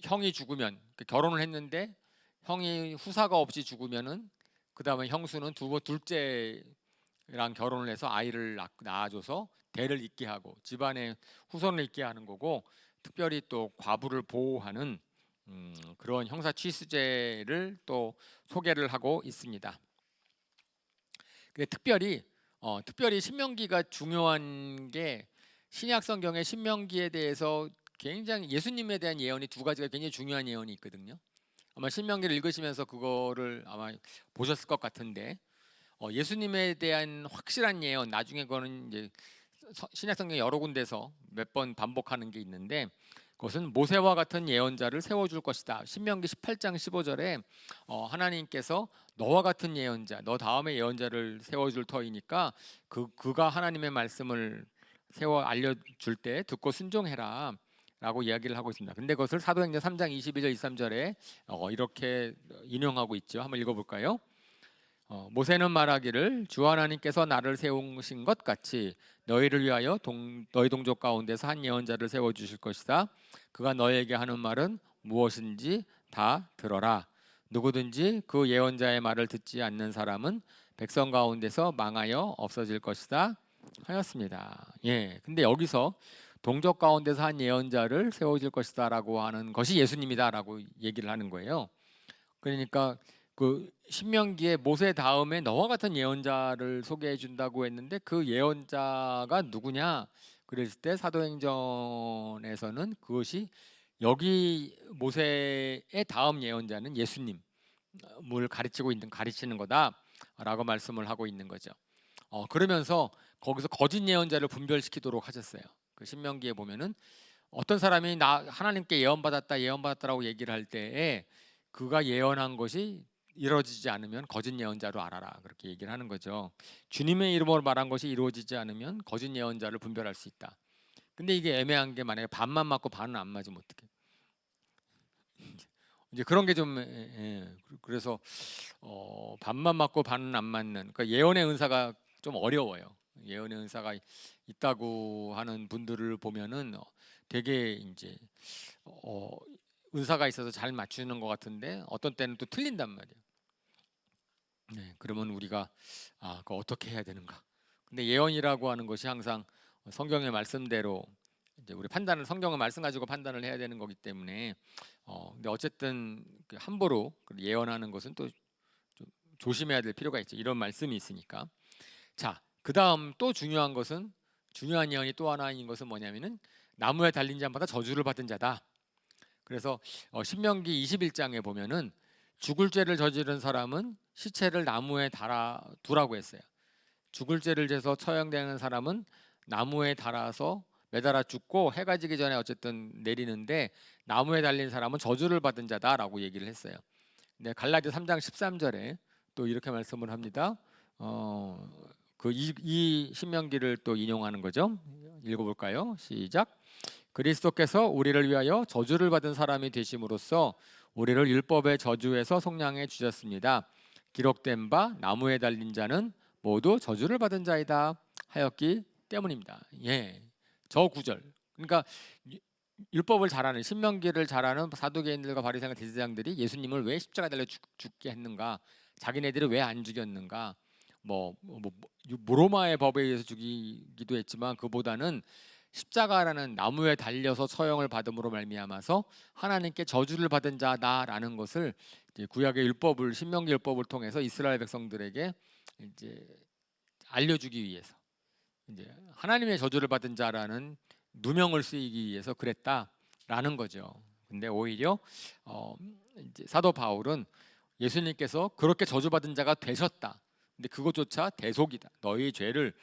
형이 죽으면 결혼을 했는데 형이 후사가 없이 죽으면은 그 다음에 형수는 둘째랑 결혼을 해서 아이를 낳아줘서 대를 잇게 하고 집안의 후손을 잇게 하는 거고, 특별히 또 과부를 보호하는 그런 형사 취수제를 또 소개를 하고 있습니다. 근데 특별히 신명기가 중요한 게, 신약 성경의 신명기에 대해서 굉장히 예수님에 대한 예언이 두 가지가 굉장히 중요한 예언이 있거든요. 아마 신명기를 읽으시면서 그거를 아마 보셨을 것 같은데, 예수님에 대한 확실한 예언, 나중에 그거는 이제 신약 성경 여러 군데서 몇 번 반복하는 게 있는데, 그것은 모세와 같은 예언자를 세워줄 것이다. 신명기 18장 15절에 하나님께서 너와 같은 예언자, 너 다음에 예언자를 세워줄 터이니까 그가 하나님의 말씀을 세워 알려줄 때 듣고 순종해라 라고 이야기를 하고 있습니다. 근데 그것을 사도행전 3장 22절 23절에 이렇게 인용하고 있죠. 한번 읽어볼까요? 모세는 말하기를 주 하나님께서 나를 세우신 것 같이 너희를 위하여 너희 동족 가운데서 한 예언자를 세워 주실 것이다. 그가 너에게 하는 말은 무엇인지 다 들어라. 누구든지 그 예언자의 말을 듣지 않는 사람은 백성 가운데서 망하여 없어질 것이다 하였습니다. 예. 근데 여기서 동족 가운데서 한 예언자를 세워질 것이다라고 하는 것이 예수님이다라고 얘기를 하는 거예요. 그러니까 그 신명기에 모세 다음에 너와 같은 예언자를 소개해 준다고 했는데, 그 예언자가 누구냐 그랬을 때 사도행전에서는 그것이 여기 모세의 다음 예언자는 예수님을 가르치는 거다라고 말씀을 하고 있는 거죠. 그러면서 거기서 거짓 예언자를 분별시키도록 하셨어요. 그 신명기에 보면은 어떤 사람이 나 하나님께 예언받았다라고 얘기를 할 때에 그가 예언한 것이 이루어지지 않으면 거짓 예언자로 알아라 그렇게 얘기를 하는 거죠. 주님의 이름으로 말한 것이 이루어지지 않으면 거짓 예언자를 분별할 수 있다. 근데 이게 애매한 게, 만약에 반만 맞고 반은 안 맞으면 어떡해? 이제 그런 게 좀 그래서 반만 맞고 반은 안 맞는, 그러니까 예언의 은사가 좀 어려워요. 예언의 은사가 있다고 하는 분들을 보면은 되게 이제 은사가 있어서 잘 맞추는 것 같은데 어떤 때는 또 틀린단 말이에요. 네, 그러면 우리가 그거 어떻게 해야 되는가? 근데 예언이라고 하는 것이 항상 성경의 말씀대로 이제 우리 성경의 말씀 가지고 판단을 해야 되는 거기 때문에 근데 어쨌든 함부로 예언하는 것은 또 좀 조심해야 될 필요가 있죠. 이런 말씀이 있으니까. 자, 그다음 또 중요한 예언이 또 하나인 것은 뭐냐면은 나무에 달린 자마다 저주를 받은 자다. 그래서 신명기 21장에 보면은 죽을 죄를 저지른 사람은 시체를 나무에 달아 두라고 했어요. 죽을 죄를 져서 처형되는 사람은 나무에 달아서 매달아 죽고 해가 지기 전에 어쨌든 내리는데 나무에 달린 사람은 저주를 받은 자다라고 얘기를 했어요. 네, 갈라디아 3장 13절에 또 이렇게 말씀을 합니다. 이 신명기를 또 인용하는 거죠. 읽어볼까요? 시작. 그리스도께서 우리를 위하여 저주를 받은 사람이 되심으로써 우리를 율법의 저주에서 속량해 주셨습니다. 기록된 바 나무에 달린 자는 모두 저주를 받은 자이다 하였기 때문입니다. 예, 저 구절. 그러니까 율법을 잘하는 신명기를 잘하는 사두개인들과 바리새인과 대제사장들이 예수님을 왜 십자가 달려 죽게 했는가? 자기네들이 왜 안 죽였는가? 로마의 법에 의해서 죽이기도 했지만 그보다는 십자가라는 나무에 달려서 처형을 받음으로 말미암아서 하나님께 저주를 받은 자다라는 것을 이제 구약의 율법을 신명기 율법을 통해서 이스라엘 백성들에게 이제 알려주기 위해서 이제 하나님의 저주를 받은 자라는 누명을 쓰이기 위해서 그랬다라는 거죠. 근데 오히려 이제 사도 바울은 예수님께서 그렇게 저주받은 자가 되셨다. 근데 그것조차 대속이다. 너희 죄를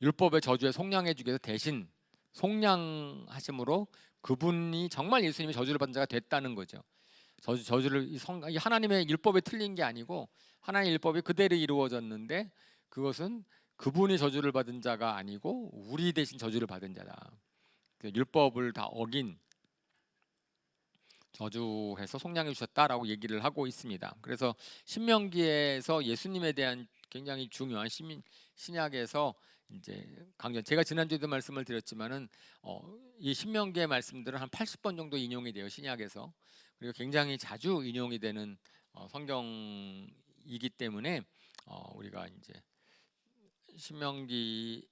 율법의 저주에 속량해 주기 위해서 대신 속량하심으로 그분이 정말 예수님이 저주를 받은 자가 됐다는 거죠. 저주를 이 하나님의 율법에 틀린 게 아니고 하나님의 율법이 그대로 이루어졌는데 그것은 그분이 저주를 받은 자가 아니고 우리 대신 저주를 받은 자다. 율법을 다 어긴 저주해서 속량해 주셨다라고 얘기를 하고 있습니다. 그래서 신명기에서 예수님에 대한 굉장히 중요한 신약에서 이제 제가 지난주에도 말씀을 드렸지만은 이 신명기의 말씀들은 한 80번 정도 인용이 돼요, 신약에서. 그리고 굉장히 자주 인용이 되는 성경이기 때문에 우리가 이제 신명기를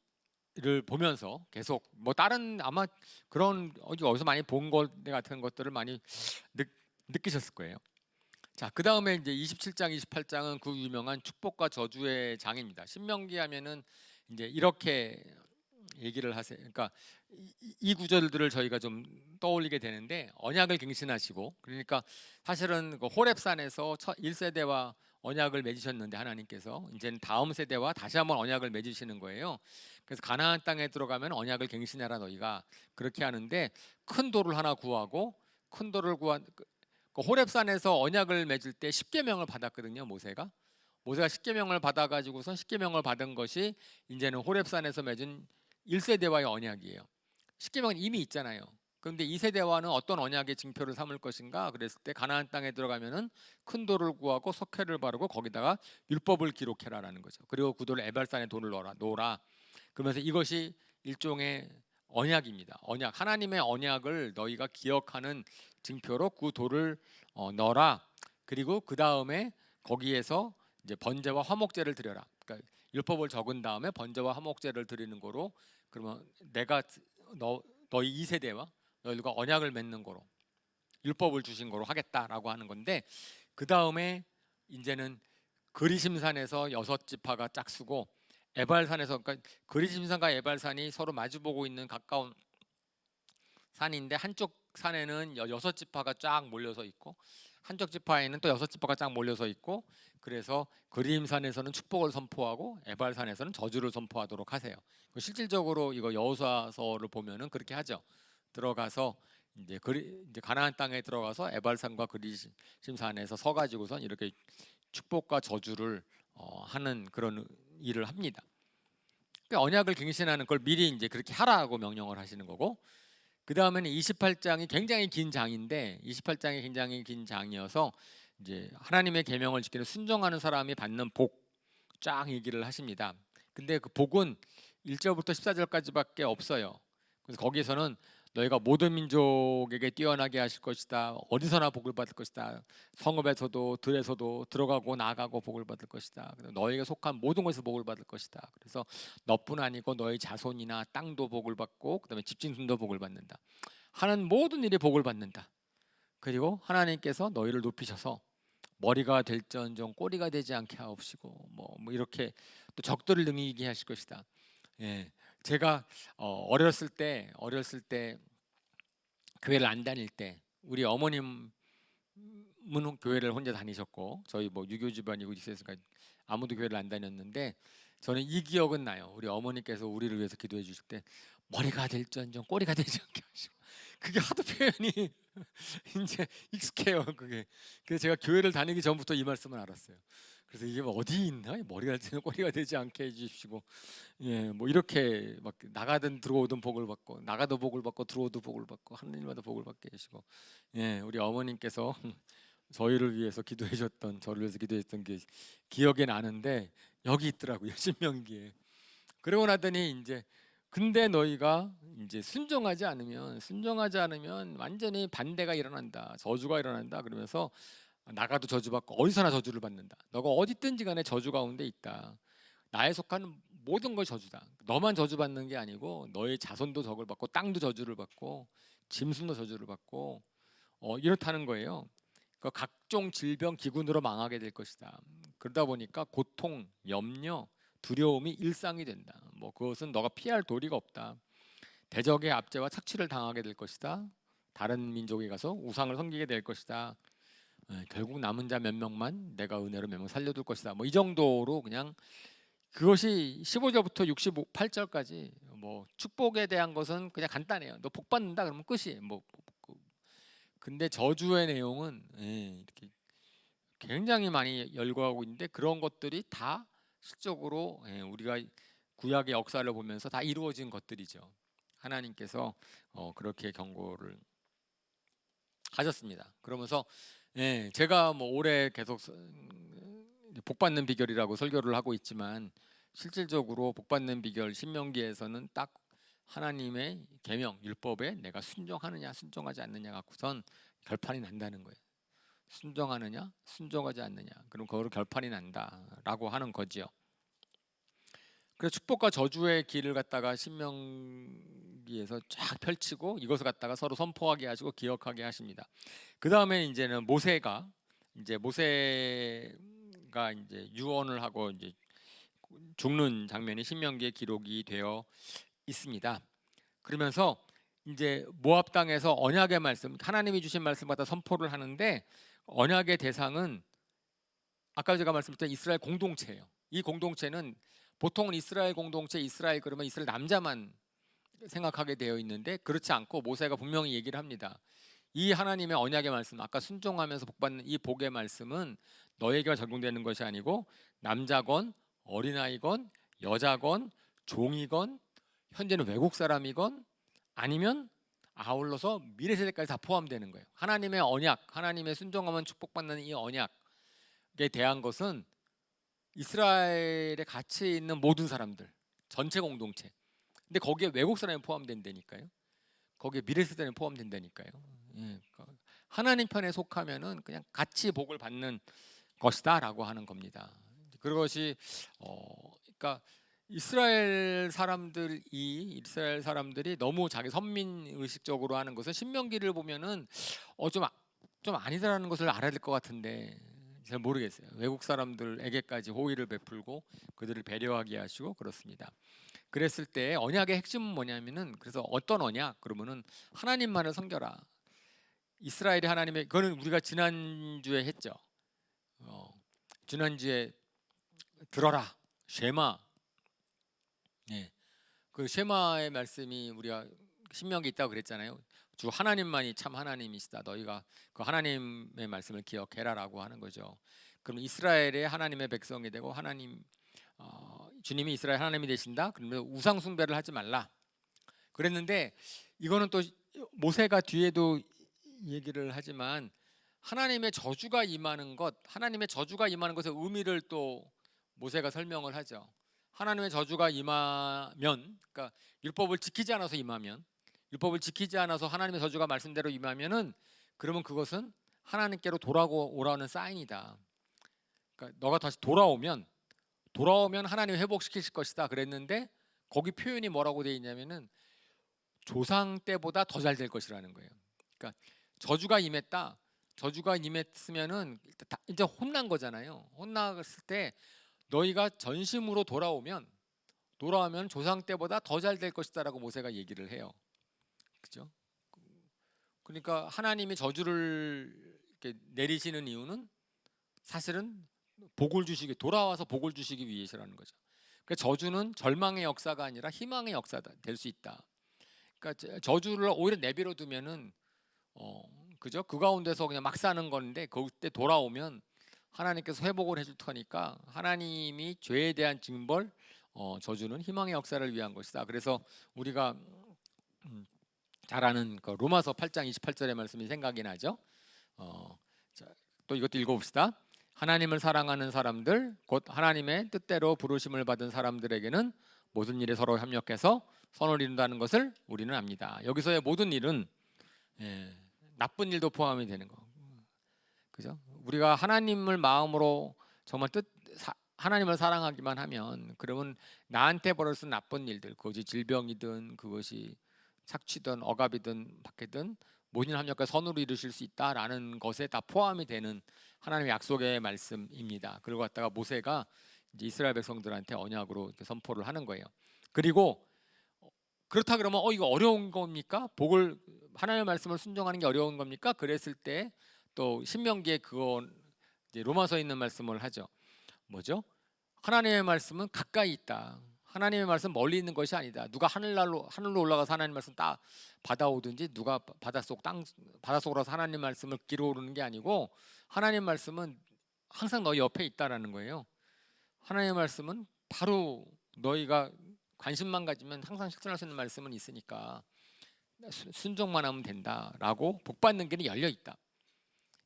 보면서 계속 다른 아마 그런 어디서 많이 본 것 같은 것들을 많이 느끼셨을 거예요. 자, 그 다음에 이제 27장, 28장은 그 유명한 축복과 저주의 장입니다. 신명기 하면은 이제 이렇게 얘기를 하세요. 그러니까 이 구절들을 저희가 좀 떠올리게 되는데 언약을 갱신하시고 그러니까 사실은 그 호렙산에서 1세대와 언약을 맺으셨는데 하나님께서 이제는 다음 세대와 다시 한번 언약을 맺으시는 거예요. 그래서 가나안 땅에 들어가면 언약을 갱신하라 너희가 그렇게 하는데 큰 돌을 하나 구하고 큰 돌을 구한 그 호렙산에서 언약을 맺을 때 십계명을 받았거든요. 모세가 십계명을 받아가지고서 십계명을 받은 것이 이제는 호렙산에서 맺은 1세대와의 언약이에요. 십계명은 이미 있잖아요. 그런데 2세대와는 어떤 언약의 징표를 삼을 것인가 그랬을 때 가나안 땅에 들어가면은 큰 돌을 구하고 석회를 바르고 거기다가 율법을 기록해라라는 거죠. 그리고 그 돌을 에발산에 돌을 놓으라. 그러면서 이것이 일종의 언약입니다. 언약, 하나님의 언약을 너희가 기억하는 징표로 그 돌을 넣어라. 그리고 그 다음에 거기에서 이제 번제와 화목제를 드려라. 그러니까 율법을 적은 다음에 번제와 화목제를 드리는 거로 그러면 내가 너희 2세대와 너희들과 언약을 맺는 거로 율법을 주신 거로 하겠다라고 하는 건데 그 다음에 이제는 그리심산에서 6지파가 짝수고 에발산에서 그러니까 그리심산과 에발산이 서로 마주보고 있는 가까운 산인데 한쪽 산에는 6지파가 쫙 몰려서 있고 한쪽 지파에는 또 6지파가 쫙 몰려서 있고 그래서 그림산에서는 축복을 선포하고 에발산에서는 저주를 선포하도록 하세요. 실질적으로 이거 여호수아서를 보면은 그렇게 하죠. 들어가서 이제 가나안 땅에 들어가서 에발산과 그리심산에서 서 가지고선 이렇게 축복과 저주를 하는 그런 일을 합니다. 그러니까 언약을 갱신하는 걸 미리 이제 그렇게 하라고 명령을 하시는 거고 그 다음에는 28장이 굉장히 긴 장인데 28장이 굉장히 긴 장이어서 이제 하나님의 계명을 지키는 순종하는 사람이 받는 복 쫙 얘기를 하십니다. 근데 그 복은 1절부터 14절까지밖에 없어요. 그래서 거기에서는 너희가 모든 민족에게 뛰어나게 하실 것이다. 어디서나 복을 받을 것이다. 성읍에서도 들에서도 들어가고 나가고 복을 받을 것이다. 너희가 속한 모든 곳에서 복을 받을 것이다. 그래서 너뿐 아니고 너희 자손이나 땅도 복을 받고 그다음에 집진순도 복을 받는다. 하는 모든 일이 복을 받는다. 그리고 하나님께서 너희를 높이셔서 머리가 될지언정 꼬리가 되지 않게 하옵시고 뭐 이렇게 또 적들을 능히이기게 하실 것이다. 예, 제가 어렸을 때 교회를 안 다닐 때 우리 어머님은 교회를 혼자 다니셨고 저희 뭐 유교 집안이고 있으니까 아무도 교회를 안 다녔는데 저는 이 기억은 나요. 우리 어머니께서 우리를 위해서 기도해 주실 때 머리가 될지언정 꼬리가 되지 않게 하시고 그게 하도 표현이 이제 익숙해요. 그게. 그래서 제가 교회를 다니기 전부터 이 말씀을 알았어요. 그래서 이게 뭐 어디 있나? 머리가 될지언정 꼬리가 되지 않게 해주십시고 예, 뭐 이렇게 막 나가든 들어오든 복을 받고 나가도 복을 받고 들어오도 복을 받고 하는 일마다 복을 받게 해주시고 예, 우리 어머님께서 저희를 위해서 기도해 줬던 저를 위해서 기도해 줬던 게 기억에 나는데 여기 있더라고요. 신명기에. 그러고 나더니 이제 근데 너희가 이제 순종하지 않으면 완전히 반대가 일어난다. 저주가 일어난다. 그러면서 나가도 저주받고 어디서나 저주를 받는다. 너가 어디든지 간에 저주 가운데 있다. 나에 속한 모든 걸 저주다. 너만 저주받는 게 아니고 너의 자손도 저걸 받고 땅도 저주를 받고 짐승도 저주를 받고 이렇다는 거예요. 그러니까 각종 질병 기근으로 망하게 될 것이다. 그러다 보니까 고통, 염려, 두려움이 일상이 된다. 뭐 그것은 너가 피할 도리가 없다. 대적의 압제와 착취를 당하게 될 것이다. 다른 민족에 가서 우상을 섬기게 될 것이다. 결국 남은 자 몇 명만 내가 은혜로 몇 명 살려둘 것이다. 뭐 이 정도로 그냥 그것이 15절부터 68절까지 뭐 축복에 대한 것은 그냥 간단해요. 너 복 받는다 그러면 끝이 뭐 근데 저주의 내용은 이렇게 굉장히 많이 열거하고 있는데 그런 것들이 다 실적으로 우리가 구약의 역사를 보면서 다 이루어진 것들이죠. 하나님께서 그렇게 경고를 하셨습니다. 그러면서 제가 뭐 올해 계속 복 받는 비결이라고 설교를 하고 있지만 실질적으로 복 받는 비결 신명기에서는 딱 하나님의 계명 율법에 내가 순종하느냐 순종하지 않느냐 갖고선 결판이 난다는 거예요. 순종하느냐 순종하지 않느냐 그럼 그거로 결판이 난다라고 하는 거지요. 그래서 축복과 저주의 길을 갖다가 신명기에서 쫙 펼치고 이것을 갖다가 서로 선포하게 하시고 기억하게 하십니다. 그 다음에 이제는 모세가 이제 유언을 하고 이제 죽는 장면이 신명기에 기록이 되어 있습니다. 그러면서 이제 모압 땅에서 언약의 말씀, 하나님이 주신 말씀 갖다 선포를 하는데 언약의 대상은 아까 제가 말씀드렸던 이스라엘 공동체예요. 이 공동체는 보통은 이스라엘 공동체, 이스라엘 그러면 이스라엘 남자만 생각하게 되어 있는데 그렇지 않고 모세가 분명히 얘기를 합니다. 이 하나님의 언약의 말씀, 아까 순종하면서 복받는 이 복의 말씀은 너에게만 적용되는 것이 아니고 남자건 어린아이건 여자건 종이건 현재는 외국 사람이건 아니면 아울러서 미래 세대까지 다 포함되는 거예요. 하나님의 언약, 하나님의 순종하면 축복받는 이 언약에 대한 것은 이스라엘에 같이 있는 모든 사람들, 전체 공동체. 근데 거기에 외국 사람이 포함된다니까요. 거기에 미래 세대는 포함된다니까요. 하나님 편에 속하면은 그냥 같이 복을 받는 것이다라고 하는 겁니다. 그것이 그러니까 이스라엘 사람들이 너무 자기 선민 의식적으로 하는 것은 신명기를 보면은 좀 아니다라는 것을 알아야 될 것 같은데 잘 모르겠어요. 외국 사람들에게까지 호의를 베풀고 그들을 배려하게 하시고 그렇습니다. 그랬을 때 언약의 핵심은 뭐냐면은 그래서 어떤 언약 그러면은 하나님만을 섬겨라. 이스라엘이 하나님의 그거는 우리가 지난주에 했죠. 지난주에 들어라 쉐마. 그 쉐마의 말씀이 우리가 신명기 있다고 그랬잖아요. 주 하나님만이 참 하나님이시다. 너희가 그 하나님의 말씀을 기억해라라고 하는 거죠. 그럼 이스라엘의 하나님의 백성이 되고 주님이 이스라엘 하나님이 되신다. 그러면 우상 숭배를 하지 말라. 그랬는데 이거는 또 모세가 뒤에도 얘기를 하지만 하나님의 저주가 임하는 것의 의미를 또 모세가 설명을 하죠. 하나님의 저주가 임하면, 그러니까 율법을 지키지 않아서 임하면, 율법을 지키지 않아서 하나님의 저주가 말씀대로 임하면은 그러면 그것은 하나님께로 돌아오라는 사인이다. 그러니까 너가 다시 돌아오면 하나님이 회복시키실 것이다 그랬는데 거기 표현이 뭐라고 되어 있냐면은 조상 때보다 더 잘 될 것이라는 거예요. 그러니까 저주가 임했다. 저주가 임했으면은 이제 혼난 거잖아요. 혼났을 때 너희가 전심으로 돌아오면 조상 때보다 더 잘 될 것이다라고 모세가 얘기를 해요. 그죠? 그러니까 하나님이 저주를 이렇게 내리시는 이유는 사실은 돌아와서 복을 주시기 위해서라는 거죠. 그러니까 저주는 절망의 역사가 아니라 희망의 역사가 될 수 있다. 그러니까 저주를 오히려 내버려 두면은 그죠? 그 가운데서 그냥 막 사는 건데 그때 돌아오면 하나님께서 회복을 해줄 테니까 하나님이 죄에 대한 징벌, 저주는 희망의 역사를 위한 것이다. 그래서 우리가 잘 아는 그 로마서 8장 28절의 말씀이 생각이 나죠. 자, 또 이것도 읽어봅시다. 하나님을 사랑하는 사람들, 곧 하나님의 뜻대로 부르심을 받은 사람들에게는 모든 일에 서로 협력해서 선을 이룬다는 것을 우리는 압니다. 여기서의 모든 일은 나쁜 일도 포함이 되는 거. 그죠? 우리가 하나님을 마음으로 정말 하나님을 사랑하기만 하면 그러면 나한테 벌어진 나쁜 일들, 그것이 질병이든 그것이 착취든 억압이든 박해든 모든 합력과 선으로 이루실 수 있다라는 것에 다 포함이 되는 하나님의 약속의 말씀입니다. 그리고 갖다가 모세가 이제 이스라엘 백성들한테 언약으로 이렇게 선포를 하는 거예요. 그리고 그렇다 그러면 이거 어려운 겁니까? 하나님의 말씀을 순종하는 게 어려운 겁니까? 그랬을 때 또 신명기에 그건 이제 로마서에 있는 말씀을 하죠. 뭐죠? 하나님의 말씀은 가까이 있다. 하나님의 말씀 멀리 있는 것이 아니다. 누가 하늘로 올라가서 하나님 말씀 딱 받아오든지 누가 바닷속으로 가서 하나님 말씀을 길어오르는 게 아니고 하나님 말씀은 항상 너희 옆에 있다라는 거예요. 하나님의 말씀은 바로 너희가 관심만 가지면 항상 실천할 수 있는 말씀은 있으니까 순종만 하면 된다라고 복받는 길이 열려 있다.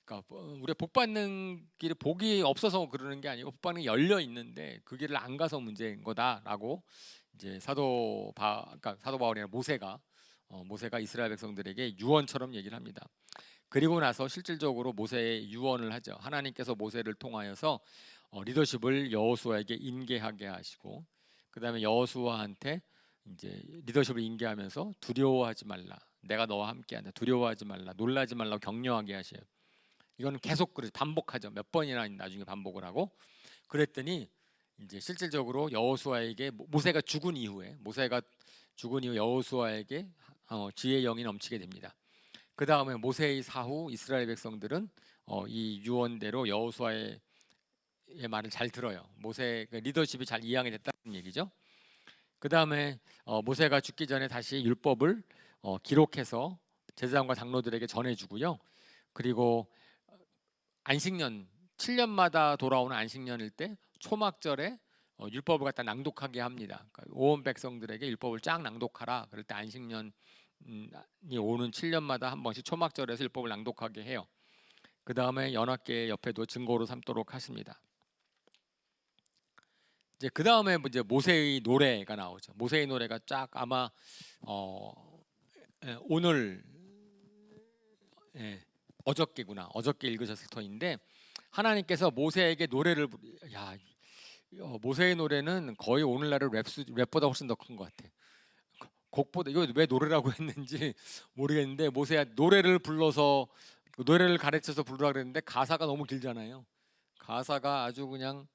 그러니까 우리가 복받는 길이 복이 없어서 그러는 게 아니고 복받는 게 열려 있는데 그 길을 안 가서 문제인 거다라고 이제 사도 바울이나 모세가 이스라엘 백성들에게 유언처럼 얘기를 합니다. 그리고 나서 실질적으로 모세의 유언을 하죠. 하나님께서 모세를 통하여서 리더십을 여호수아에게 인계하게 하시고 그다음에 여호수아한테 이제 리더십을 인계하면서 두려워하지 말라. 내가 너와 함께한다. 두려워하지 말라. 놀라지 말라고 격려하게 하셔요. 이건 계속 반복하죠. 몇 번이나 나중에 반복을 하고 그랬더니 이제 실질적으로 여호수아에게 모세가 죽은 이후에 여호수아에게 지혜의 영이 넘치게 됩니다. 그 다음에 모세의 사후 이스라엘 백성들은 이 유언대로 여호수아의 말을 잘 들어요. 모세의 리더십이 잘 이양이 됐다는 얘기죠. 그 다음에 모세가 죽기 전에 다시 율법을 기록해서 제사장과 장로들에게 전해주고요. 그리고 안식년 7년마다 돌아오는 안식년일 때 초막절에 율법을 갖다 낭독하게 합니다. 그러니까 온 백성들에게 율법을 쫙 낭독하라. 그럴 때 안식년이 오는 7년마다 한 번씩 초막절에서 율법을 낭독하게 해요. 그 다음에 연합계 옆에도 증거로 삼도록 하십니다. 이제 그 다음에 이제 모세의 노래가 나오죠. 모세의 노래가 쫙 아마 오늘 어저께 읽으셨을 터인데 하나님께서 모세에게 노래를 모세의 노래는 거의 오늘날의 랩보다 훨씬 더 큰 것 같아. 곡보다 이거 왜 노래라고 했는지 모르겠는데 모세가 노래를 가르쳐서 부르라 그랬는데 가사가 너무 길잖아요. 가사가 아주 그냥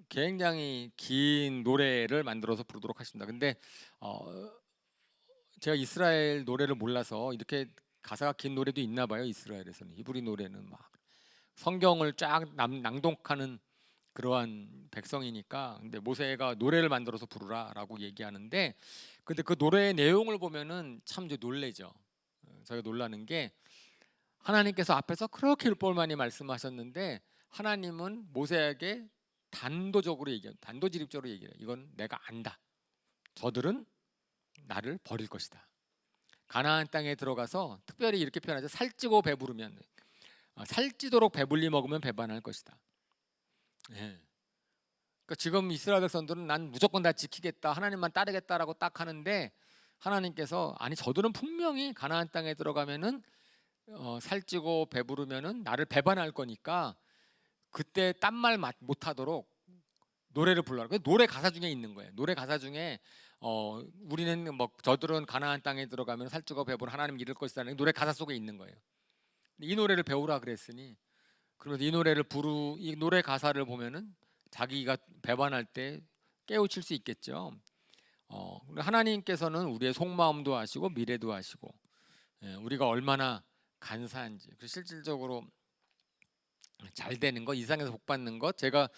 굉장히 긴 노래를 만들어서 부르도록 하십니다. 근데 제가 이스라엘 노래를 몰라서 이렇게 가사가 긴 노래도 있나 봐요. 이스라엘에서는 히브리 노래는 막 성경을 쫙 낭독하는 그러한 백성이니까. 근데 모세가 노래를 만들어서 부르라라고 얘기하는데 근데 그 노래의 내용을 보면은 참 놀래죠. 제가 놀라는 게 하나님께서 앞에서 그렇게 율법을 많이 말씀하셨는데 하나님은 모세에게 단도직입적으로 얘기해요. 이건 내가 안다. 저들은 나를 버릴 것이다. 가나안 땅에 들어가서 특별히 이렇게 표현하죠. 살찌고 배부르면 살찌도록 배불리 먹으면 배반할 것이다. 그러니까 지금 이스라엘 백성들은 난 무조건 다 지키겠다. 하나님만 따르겠다라고 딱 하는데 하나님께서 아니 저들은 분명히 가나안 땅에 들어가면은 살찌고 배부르면은 나를 배반할 거니까 그때 딴 말 못하도록 노래를 불러라. 노래 가사 중에 있는 거예요. 노래 가사 중에 우리는 저들은 가나안 땅에 들어가면 살찌고 배부르 하나님 이룰 것이라는 노래 가사 속에 있는 거예요. 이 노래를 배우라 그랬으니 그러면서 이 노래를 이 노래 가사를 보면은 자기가 배반할 때 깨우칠 수 있겠죠. 하나님께서는 우리의 속마음도 아시고 미래도 아시고 우리가 얼마나 간사한지 실질적으로 잘 되는 것, 이 세상에서 복 받는 것, 제가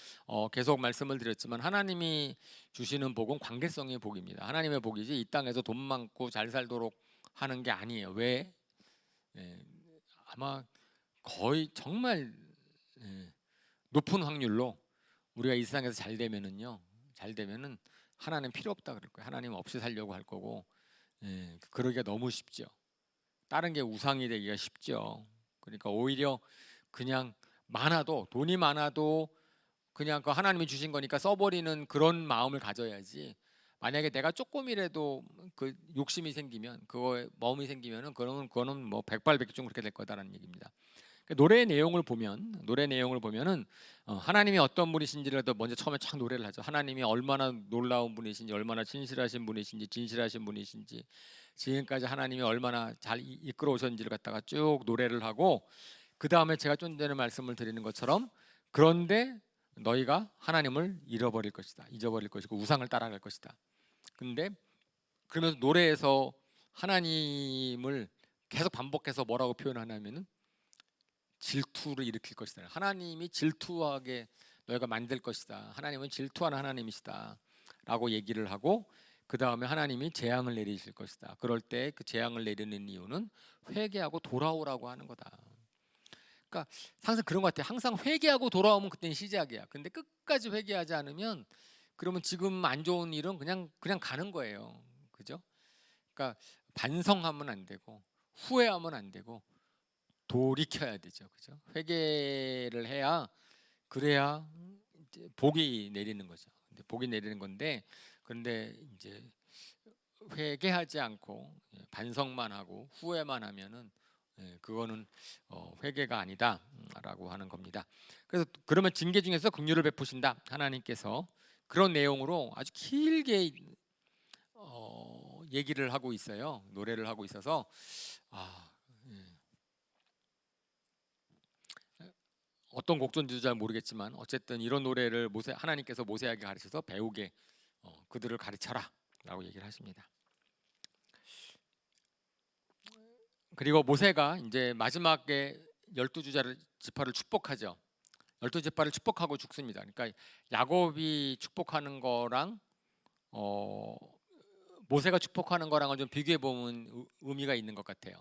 계속 말씀을 드렸지만 하나님이 주시는 복은 관계성의 복입니다. 하나님의 복이지 이 땅에서 돈 많고 잘 살도록 하는 게 아니에요. 왜? 예, 아마 거의 정말 높은 확률로 우리가 이 세상에서 잘 되면은요, 잘 되면은 하나님 필요 없다 그럴 거예요. 하나님 없이 살려고 할 거고, 그러기가 너무 쉽죠. 다른 게 우상이 되기가 쉽죠. 그러니까 오히려 그냥 많아도 돈이 많아도 그냥 그 하나님이 주신 거니까 써버리는 그런 마음을 가져야지. 만약에 내가 조금이라도 그 욕심이 생기면 그거에 마음이 생기면은 그거는 뭐 백발백중 그렇게 될 거다라는 얘기입니다. 노래 내용을 보면은 하나님이 어떤 분이신지라도 먼저 처음에 쫙 노래를 하죠. 하나님이 얼마나 놀라운 분이신지, 얼마나 진실하신 분이신지, 진실하신 분이신지, 지금까지 하나님이 얼마나 잘 이끌어 오셨는지를 갖다가 쭉 노래를 하고, 그 다음에 제가 좀 전에 말씀을 드리는 것처럼, 그런데 너희가 하나님을 잃어버릴 것이다, 잊어버릴 것이고 우상을 따라갈 것이다. 근데 그러면서 노래에서 하나님을 계속 반복해서 뭐라고 표현하냐면은 질투를 일으킬 것이다. 하나님이 질투하게 너희가 만들 것이다. 하나님은 질투하는 하나님이시다 라고 얘기를 하고, 그 다음에 하나님이 재앙을 내리실 것이다. 그럴 때 그 재앙을 내리는 이유는 회개하고 돌아오라고 하는 거다. 그러니까 항상 그런 것 같아요. 항상 회개하고 돌아오면 그때는 시작이야. 근데 끝까지 회개하지 않으면 그러면 지금 안 좋은 일은 그냥 가는 거예요. 그죠? 그러니까 반성하면 안 되고 후회하면 안 되고 돌이켜야 되죠. 그죠? 회개를 해야, 그래야 이제 복이 내리는 거죠. 근데 복이 내리는 건데, 그런데 이제 회개하지 않고 반성만 하고 후회만 하면은 그거는 회개가 아니다라고 하는 겁니다. 그래서 그러면 징계 중에서 긍휼을 베푸신다 하나님께서, 그런 내용으로 아주 길게 얘기를 하고 있어요. 노래를 하고 있어서 아, 어떤 곡조인지도 잘 모르겠지만 어쨌든 이런 노래를 하나님께서 모세에게 가르쳐서 배우게 그들을 가르쳐라라고 얘기를 하십니다. 그리고 모세가 이제 마지막에 12지파를 축복하죠. 12지파를 축복하고 죽습니다. 그러니까 야곱이 축복하는 거랑 어, 모세가 축복하는 거랑을 좀 비교해 보면 의미가 있는 것 같아요.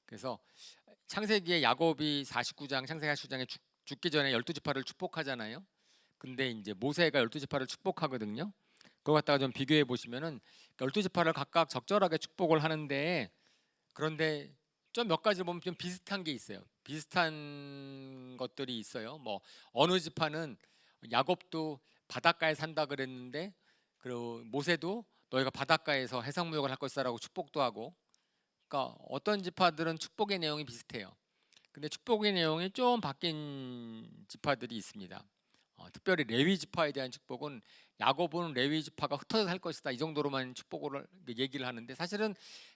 그래서 창세기에 야곱이 49장 창세기 49장에 죽기 전에 12지파를 축복하잖아요. 근데 이제 모세가 12지파를 축복하거든요. 그거 갖다가 좀 비교해 보시면은 12지파를 각각 적절하게 축복을 하는데, 그런데 좀 몇 가지 보면 좀 비슷한 게 있어요. 비슷한 것들이 있어요. 뭐 어느 지파는 야곱도 바닷가에 산다 그랬는데, 그리고 모세도 너희가 바닷가에서 해상무역을 할 것이다라고 축복도 하고, 그러니까 어떤 지파들은 축복의 내용이 비슷해요. 근데 축복의 내용이 좀 바뀐 지파들이 있습니다. 특별히 레위 지파에 대한 축복은 야곱은 레위 지파가 흩어져 살 것이다 이 정도로만 축복을 얘기를 하는데, 사실은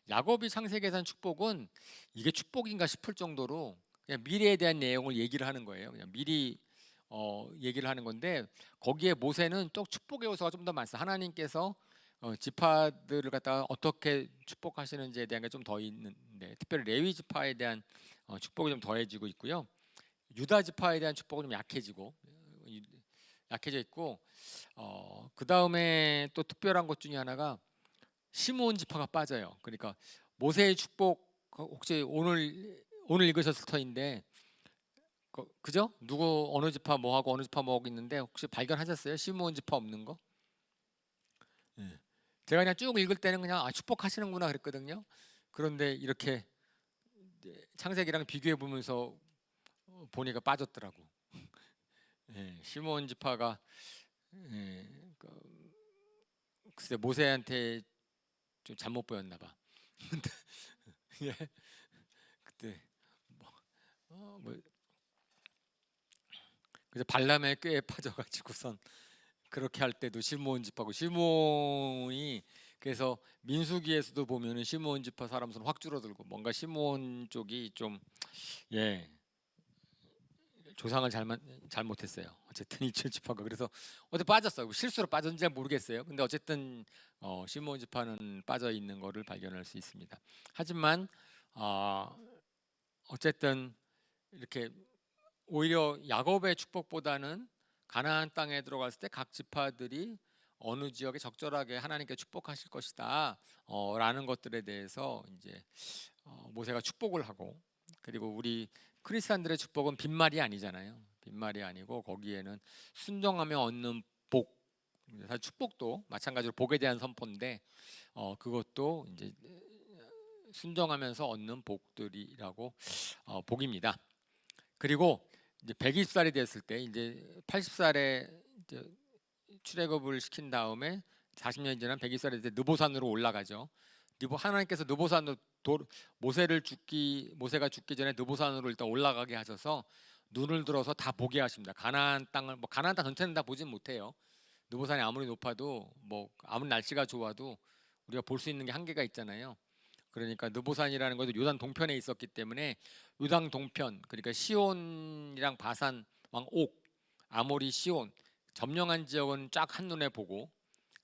야곱이 창세기에 한 축복은 이게 축복인가 싶을 정도로 그냥 미래에 대한 내용을 얘기를 하는 거예요. 그냥 미리 얘기를 하는 건데, 거기에 모세는 또 축복의 요소가 좀 더 많습니다. 하나님께서 지파들을 갖다가 어떻게 축복하시는지에 대한 게 좀 더 있는데, 특별히 레위 지파에 대한 축복이 좀 더해지고 있고요. 유다 지파에 대한 축복은 좀 약해져 있고, 그 다음에 또 특별한 것 중에 하나가 시므온 지파가 빠져요. 그러니까 모세의 축복 혹시 오늘 읽으셨을 터인데, 그죠? 누구 어느 지파 뭐 하고 어느 지파 뭐 하고 있는데 혹시 발견하셨어요? 시므온 지파 없는 거? 예. 제가 그냥 쭉 읽을 때는 그냥 축복하시는구나 그랬거든요. 그런데 이렇게 창세기랑 비교해 보면서 보니까 빠졌더라고. 시므온 지파가 글쎄 모세한테 좀 잘못 보였나 봐. 예, 그때 뭐 그래서 발람의 꾀에 빠져가지고선 그렇게 할 때도 시므온 지파고, 시므온이 그래서 민수기에서도 보면은 시므온 지파 사람 수는 확 줄어들고 뭔가 시므온 쪽이 좀 예, 조상을 잘못했어요. 어쨌든 이철 지파가 그래서 어디 빠졌어요. 실수로 빠졌는지 잘 모르겠어요. 근데 어쨌든 시므온 지파는 빠져 있는 거를 발견할 수 있습니다. 하지만 어쨌든 이렇게 오히려 야곱의 축복보다는 가나안 땅에 들어갔을 때 각 지파들이 어느 지역에 적절하게 하나님께 축복하실 것이다 라는 것들에 대해서 이제 모세가 축복을 하고, 그리고 우리 크리스찬들의 축복은 빈말이 아니잖아요. 빈말이 아니고 거기에는 순종하며 얻는 복, 사실 축복도 마찬가지로 복에 대한 선포인데 그것도 이제 순종하면서 얻는 복들이라고 복입니다. 그리고 이제 120살이 됐을 때 이제 80살에 이제 출애굽을 시킨 다음에 40년이 지난 120살에 이제 느보산으로 올라가죠. 하나님께서 느보산으로 모세가 죽기 전에 느보산으로 일단 올라가게 하셔서 눈을 들어서 다 보게 하십니다. 가나안 땅을 가나안 땅 전체는 다 보진 못해요. 느보산이 아무리 높아도 아무리 날씨가 좋아도 우리가 볼 수 있는 게 한계가 있잖아요. 그러니까 느보산이라는 것도 요단 동편에 있었기 때문에 요단 동편, 그러니까 시온이랑 바산 왕옥, 아모리 시온 점령한 지역은 쫙 한눈에 보고,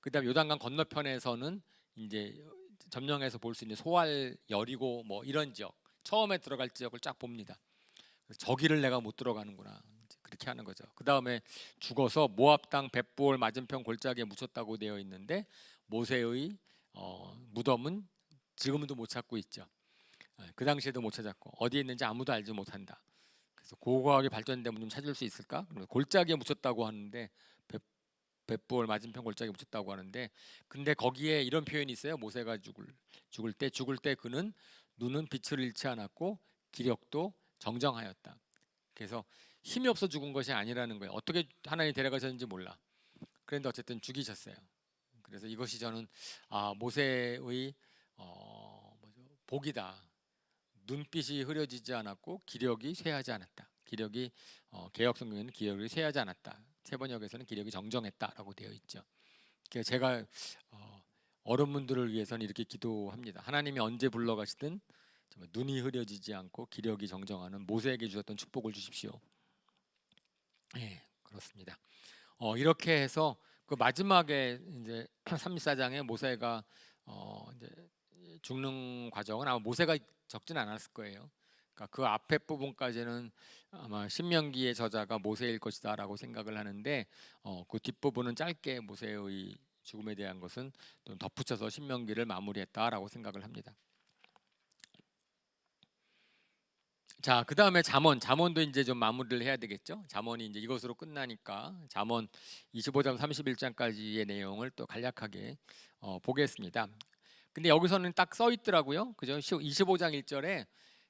그다음 요단강 건너편에서는 이제 점령해서 볼 수 있는 소알, 여리고 이런 지역, 처음에 들어갈 지역을 쫙 봅니다. 저기를 내가 못 들어가는구나, 그렇게 하는 거죠. 그 다음에 죽어서 모압 땅 벳볼 맞은편 골짜기에 묻혔다고 되어 있는데 모세의 무덤은 지금도 못 찾고 있죠. 그 당시에도 못 찾았고 어디에 있는지 아무도 알지 못한다. 그래서 고고하게 발전되면 좀 찾을 수 있을까? 골짜기에 묻혔다고 하는데 벳볼 맞은편 골짜기에 묻혔다고 하는데, 근데 거기에 이런 표현이 있어요. 모세가 죽을 때 그는 눈은 빛을 잃지 않았고 기력도 정정하였다. 그래서 힘이 없어 죽은 것이 아니라는 거예요. 어떻게 하나님 데려가셨는지 몰라. 그런데 어쨌든 죽이셨어요. 그래서 이것이 저는 모세의 복이다. 눈빛이 흐려지지 않았고 기력이 쇠하지 않았다. 기력이 개역 성경에는 기력이 쇠하지 않았다. 세번역에서는 기력이 정정했다라고 되어 있죠. 그래서 제가 어른분들을 위해서는 이렇게 기도합니다. 하나님이 언제 불러가시든 눈이 흐려지지 않고 기력이 정정하는 모세에게 주셨던 축복을 주십시오. 네, 그렇습니다. 이렇게 해서 그 마지막에 이제 34장에 모세가 이제 죽는 과정은 아마 모세가 적진 않았을 거예요. 그러니까 그 앞에 부분까지는 아마 신명기의 저자가 모세일 것이다라고 생각을 하는데 그 뒷부분은 짧게 모세의 죽음에 대한 것은 좀 덧붙여서 신명기를 마무리했다라고 생각을 합니다. 자, 그 다음에 잠언도 이제 좀 마무리를 해야 되겠죠. 잠언이 이제 이것으로 끝나니까 잠언 25장 31장까지의 내용을 또 간략하게 보겠습니다. 근데 여기서는 딱 써 있더라고요. 그죠? 25장 1절에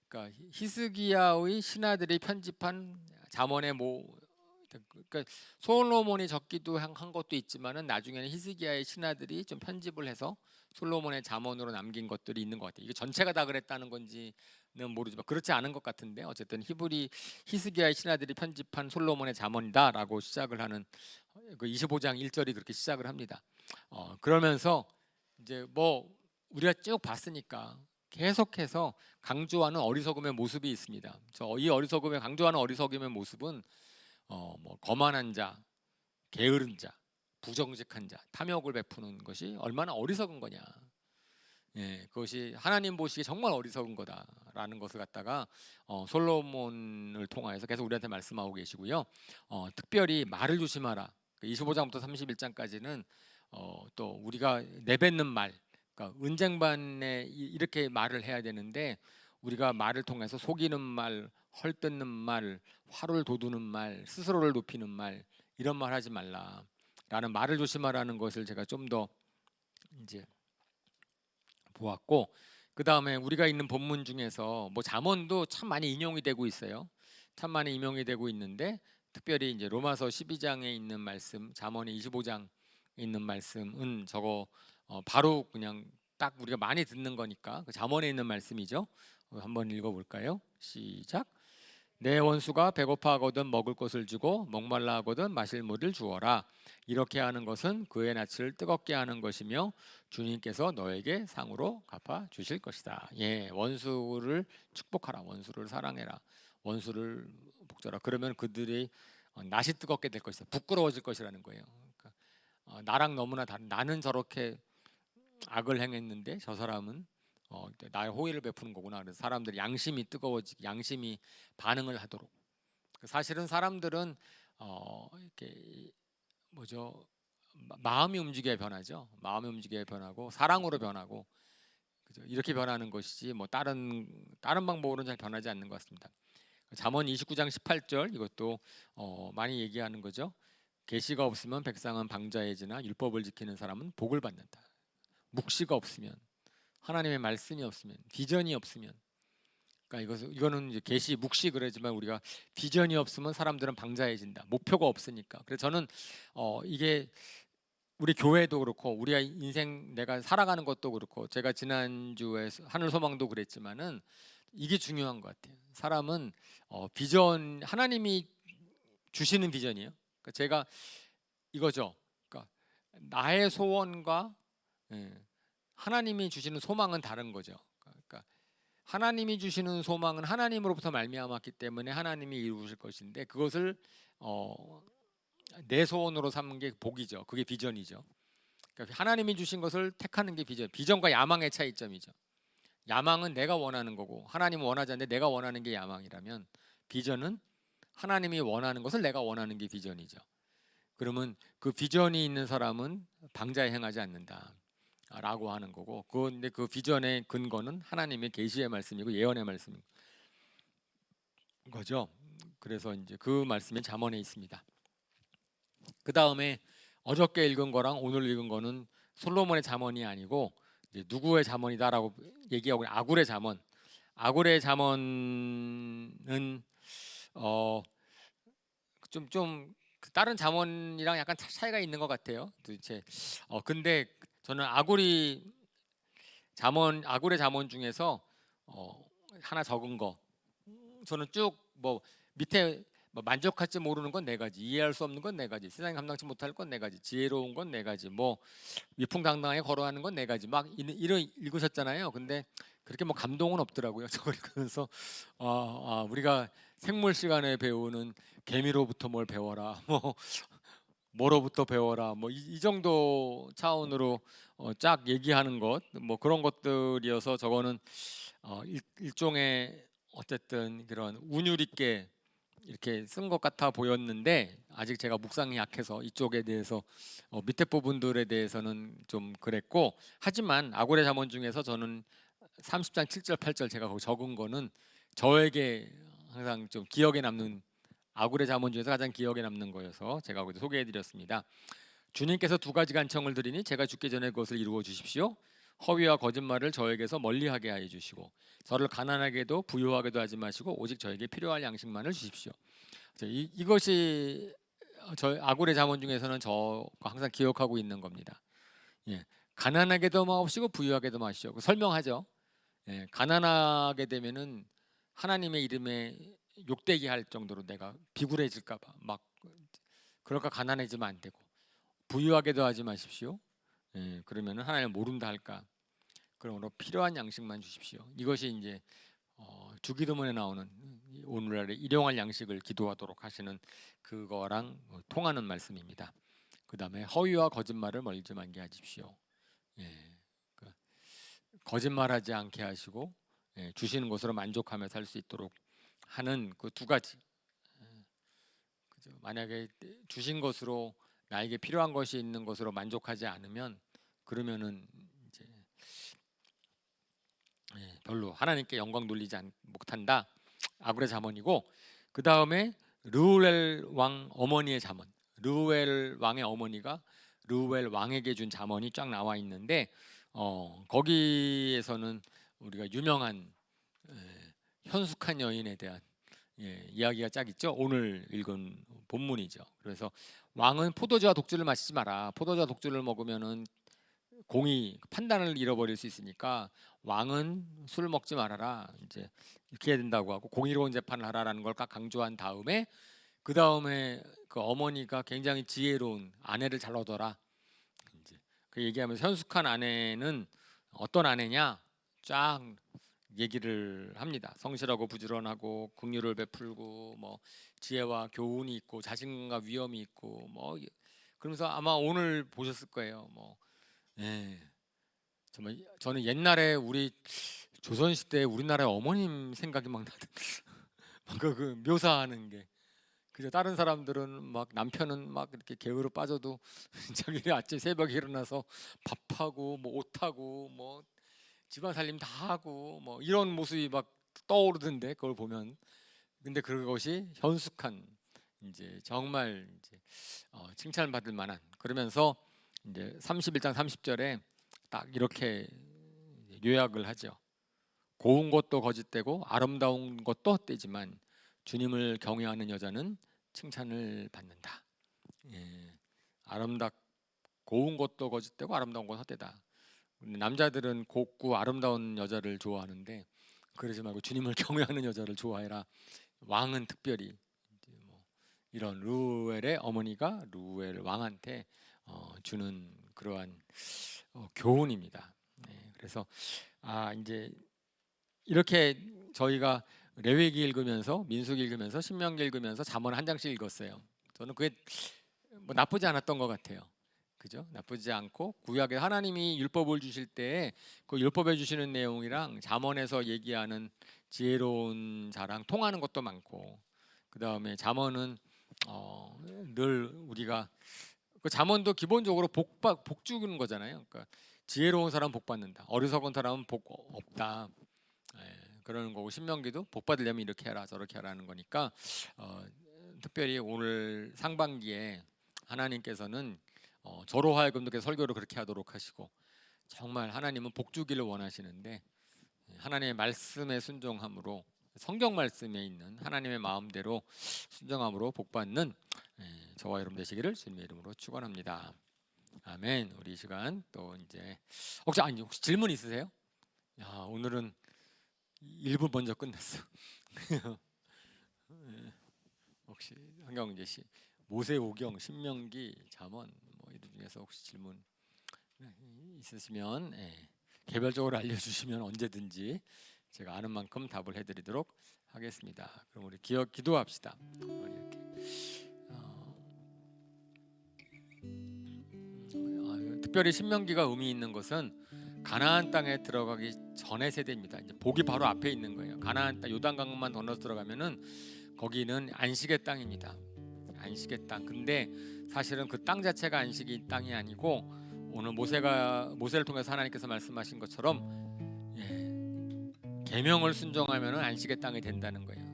그러니까 히스기야의 신하들이 편집한 잠언의 그러니까 솔로몬이 적기도 한 것도 있지만은 나중에는 히스기야의 신하들이 좀 편집을 해서 솔로몬의 잠언으로 남긴 것들이 있는 것 같아요. 이게 전체가 다 그랬다는 건지는 모르지만 그렇지 않은 것 같은데 어쨌든 히스기야의 신하들이 편집한 솔로몬의 잠언이다라고 시작을 하는 그 25장 1절이 그렇게 시작을 합니다. 그러면서 이제 우리가 쭉 봤으니까 계속해서 강조하는 어리석음의 모습이 있습니다. 이 강조하는 어리석음의 모습은 거만한 자, 게으른 자, 부정직한 자, 탐욕을 베푸는 것이 얼마나 어리석은 거냐. 예, 그것이 하나님 보시기에 정말 어리석은 거다라는 것을 갖다가 솔로몬을 통하여서 계속 우리한테 말씀하고 계시고요. 특별히 말을 조심하라. 25장부터 31장까지는 또 우리가 내뱉는 말, 그러니까 은쟁반에 이렇게 말을 해야 되는데 우리가 말을 통해서 속이는 말, 헐뜯는 말, 화를 돋우는 말, 스스로를 높이는 말, 이런 말 하지 말라라는 말을 조심하라는 것을 제가 좀 더 이제 보았고, 그 다음에 우리가 있는 본문 중에서 잠언도 참 많이 인용이 되고 있어요. 참 많이 인용이 되고 있는데 특별히 이제 로마서 12장에 있는 말씀, 잠언이 25장에 있는 말씀은 저거 바로 그냥 딱 우리가 많이 듣는 거니까 그 잠언에 있는 말씀이죠. 한번 읽어볼까요? 시작. 내 원수가 배고파하거든 먹을 것을 주고 목말라하거든 마실 물을 주어라. 이렇게 하는 것은 그의 낯을 뜨겁게 하는 것이며 주님께서 너에게 상으로 갚아 주실 것이다. 예, 원수를 축복하라. 원수를 사랑해라. 원수를 복절하라. 그러면 그들이 낯이 뜨겁게 될 것이다. 부끄러워질 것이라는 거예요. 그러니까 나랑 너무나 다른, 나는 저렇게 악을 행했는데 저 사람은 나의 호의를 베푸는 거구나. 그래서 사람들이 양심이 뜨거워지고 양심이 반응을 하도록. 사실은 사람들은 이렇게 뭐죠? 마음이 움직여야 변하죠. 마음이 움직여야 변하고 사랑으로 변하고, 그죠? 이렇게 변하는 것이지 뭐 다른 방법으로는 잘 변하지 않는 것 같습니다. 잠언 29장 18절, 이것도 많이 얘기하는 거죠. 계시가 없으면 백성은 방자해지나 율법을 지키는 사람은 복을 받는다. 묵시가 없으면, 하나님의 말씀이 없으면, 비전이 없으면, 그러니까 이거는 이제 계시 묵시 그러지만 우리가 비전이 없으면 사람들은 방자해진다. 목표가 없으니까. 그래서 저는 이게 우리 교회도 그렇고 우리가 인생 내가 살아가는 것도 그렇고, 제가 지난주에 하늘 소망도 그랬지만은 이게 중요한 것 같아요. 사람은 비전, 하나님이 주시는 비전이에요. 그러니까 제가 이거죠. 그러니까 나의 소원과 예, 하나님이 주시는 소망은 다른 거죠. 그러니까 하나님이 주시는 소망은 하나님으로부터 말미암았기 때문에 하나님이 이루실 것인데, 그것을 내 소원으로 삼는 게 복이죠. 그게 비전이죠. 그러니까 하나님이 주신 것을 택하는 게 비전. 비전과 야망의 차이점이죠. 야망은 내가 원하는 거고 하나님은 원하지 않는데 내가 원하는 게 야망이라면, 비전은 하나님이 원하는 것을 내가 원하는 게 비전이죠. 그러면 그 비전이 있는 사람은 방자에 행하지 않는다 라고 하는 거고, 근데 그 비전의 근거는 하나님의 계시의 말씀이고 예언의 말씀인 거죠. 그래서 이제 그 말씀이 잠언에 있습니다. 그 다음에 어저께 읽은 거랑 오늘 읽은 거는 솔로몬의 잠언이 아니고 이제 누구의 잠언이다라고 얘기하고 있는 아굴의 잠언. 아굴의 잠언은 좀 다른 잠언이랑 약간 차이가 있는 것 같아요. 도대체 근데 저는 아굴의 잠언 중에서 하나 적은 거, 저는 쭉 뭐 밑에 뭐 만족할지 모르는 건 네 가지, 이해할 수 없는 건 네 가지, 세상이 감당치 못할 건 네 가지, 지혜로운 건 네 가지, 뭐 위풍당당하게 걸어가는 건 네 가지, 막 이런 읽으셨잖아요. 근데 그렇게 뭐 감동은 없더라고요. 저걸 읽으면서 우리가 생물 시간에 배우는 개미로부터 뭘 배워라, 뭐 뭐로부터 배워라, 뭐 이 정도 차원으로 쫙 얘기하는 것, 뭐 그런 것들이어서 저거는 일종의 어쨌든 그런 운율 있게 이렇게 쓴 것 같아 보였는데, 아직 제가 묵상이 약해서 이쪽에 대해서 밑에 부분들에 대해서는 좀 그랬고, 하지만 아고레 잠언 중에서 저는 30장 7절 8절 제가 거기 적은 거는 저에게 항상 좀 기억에 남는, 아고레 잠언 중에서 가장 기억에 남는 거여서 제가 거기서 소개해드렸습니다. 주님께서 두 가지 간청을 드리니 제가 죽기 전에 그것을 이루어 주십시오. 허위와 거짓말을 저에게서 멀리하게 하여 주시고 저를 가난하게도 부유하게도 하지 마시고 오직 저에게 필요할 양식만을 주십시오. 이것이 저 아굴의 잠언 중에서는 저가 항상 기억하고 있는 겁니다. 예, 가난하게도 마옵시고 부유하게도 마시오. 설명하죠. 예, 가난하게 되면은 하나님의 이름에 욕되게 할 정도로 내가 비굴해질까봐 막 그럴까 가난해지면 안 되고, 부유하게도 하지 마십시오. 예, 그러면은 하나님을 모른다 할까. 그러므로 필요한 양식만 주십시오. 이것이 이제 주기도문에 나오는 오늘날의 일용할 양식을 기도하도록 하시는 그거랑 통하는 말씀입니다. 그 다음에 허위와 거짓말을 멀지 말게 하십시오. 예, 그 거짓말하지 않게 하시고 주시는 것으로 만족하며 살 수 있도록 하는 그 두 가지. 그죠? 만약에 주신 것으로 나에게 필요한 것이 있는 것으로 만족하지 않으면, 그러면은 이제 별로 하나님께 영광 돌리지 못한다. 아굴의 잠언이고, 그 다음에 르우엘 왕 어머니의 잠언. 르우엘 왕의 어머니가 르우엘 왕에게 준 잠언이 쫙 나와 있는데, 거기에서는 우리가 유명한 현숙한 여인에 대한 이야기가 쫙 있죠. 오늘 읽은 본문이죠. 그래서 왕은 포도주와 독주를 마시지 마라. 포도주와 독주를 먹으면은 공의 판단을 잃어버릴 수 있으니까 왕은 술 먹지 말아라 이제 이렇게 해야 된다고 하고 공의로운 재판을 하라라는 걸 딱 강조한 다음에 그 다음에 그 어머니가 굉장히 지혜로운 아내를 잘 얻어라 이제 그 얘기하면서 현숙한 아내는 어떤 아내냐 쫙 얘기를 합니다. 성실하고 부지런하고 긍휼을 베풀고 뭐 지혜와 교훈이 있고 자신감과 위엄이 있고 뭐 그러면서 아마 오늘 보셨을 거예요. 뭐 예. 정말 저는 옛날에 우리 조선 시대 우리나라의 어머님 생각이 막 나던 그 묘사하는 게 그죠. 다른 사람들은 막 남편은 막 이렇게 게으르 빠져도 자기 아침 새벽에 일어나서 밥하고 뭐 옷하고 뭐 집안 살림 다 하고 뭐 이런 모습이 막 떠오르던데 그걸 보면 근데 그것이 현숙한 이제 정말 이제 칭찬받을 만한 그러면서 이제 31장 30절에 딱 이렇게 요약을 하죠. 고운 것도 거짓되고 아름다운 것도 헛되지만 주님을 경외하는 여자는 칭찬을 받는다. 예, 고운 것도 거짓되고 아름다운 건 헛되다. 남자들은 곱고 아름다운 여자를 좋아하는데 그러지 말고 주님을 경외하는 여자를 좋아해라. 왕은 특별히 뭐 이런 루엘의 어머니가 루엘 왕한테 주는 그러한 교훈입니다. 네, 그래서 이제 이렇게 저희가 레위기 읽으면서 민수기 읽으면서 신명기 읽으면서 잠언 한 장씩 읽었어요. 저는 그게 뭐 나쁘지 않았던 것 같아요. 그죠? 나쁘지 않고 구약에 하나님이 율법을 주실 때 그 율법에 주시는 내용이랑 잠언에서 얘기하는 지혜로운 자랑 통하는 것도 많고 그 다음에 잠언은 늘 우리가 그 잠언도 기본적으로 복 주는 거잖아요. 그러니까 지혜로운 사람 복 받는다. 어리석은 사람은 복 없다. 그러는 거고 신명기도 복 받으려면 이렇게 해라 저렇게 하라는 거니까 특별히 오늘 상반기에 하나님께서는 저로 하여금도 설교를 그렇게 하도록 하시고 정말 하나님은 복 주기를 원하시는데 하나님의 말씀에 순종함으로 성경 말씀에 있는 하나님의 마음대로 순종함으로 복 받는 저와 여러분 되시기를 주님의 이름으로 축원합니다. 아멘. 우리 이 시간 또 이제 혹시 질문 있으세요? 야, 오늘은 1분 먼저 끝났어. 혹시 한경재 씨 모세오경, 신명기, 잠언 뭐 이들 중에서 혹시 질문 있으시면 개별적으로 알려주시면 언제든지 제가 아는 만큼 답을 해드리도록 하겠습니다. 그럼 우리 기도합시다. 이렇게 특별히 신명기가 의미 있는 것은 가나안 땅에 들어가기 전의 세대입니다. 이제 복이 바로 앞에 있는 거예요. 가나안 땅 요단강만 건너서 들어가면은 거기는 안식의 땅입니다. 안식의 땅. 근데 사실은 그 땅 자체가 안식의 땅이 아니고 오늘 모세를 통해서 하나님께서 말씀하신 것처럼 계명을 순종하면은 안식의 땅이 된다는 거예요.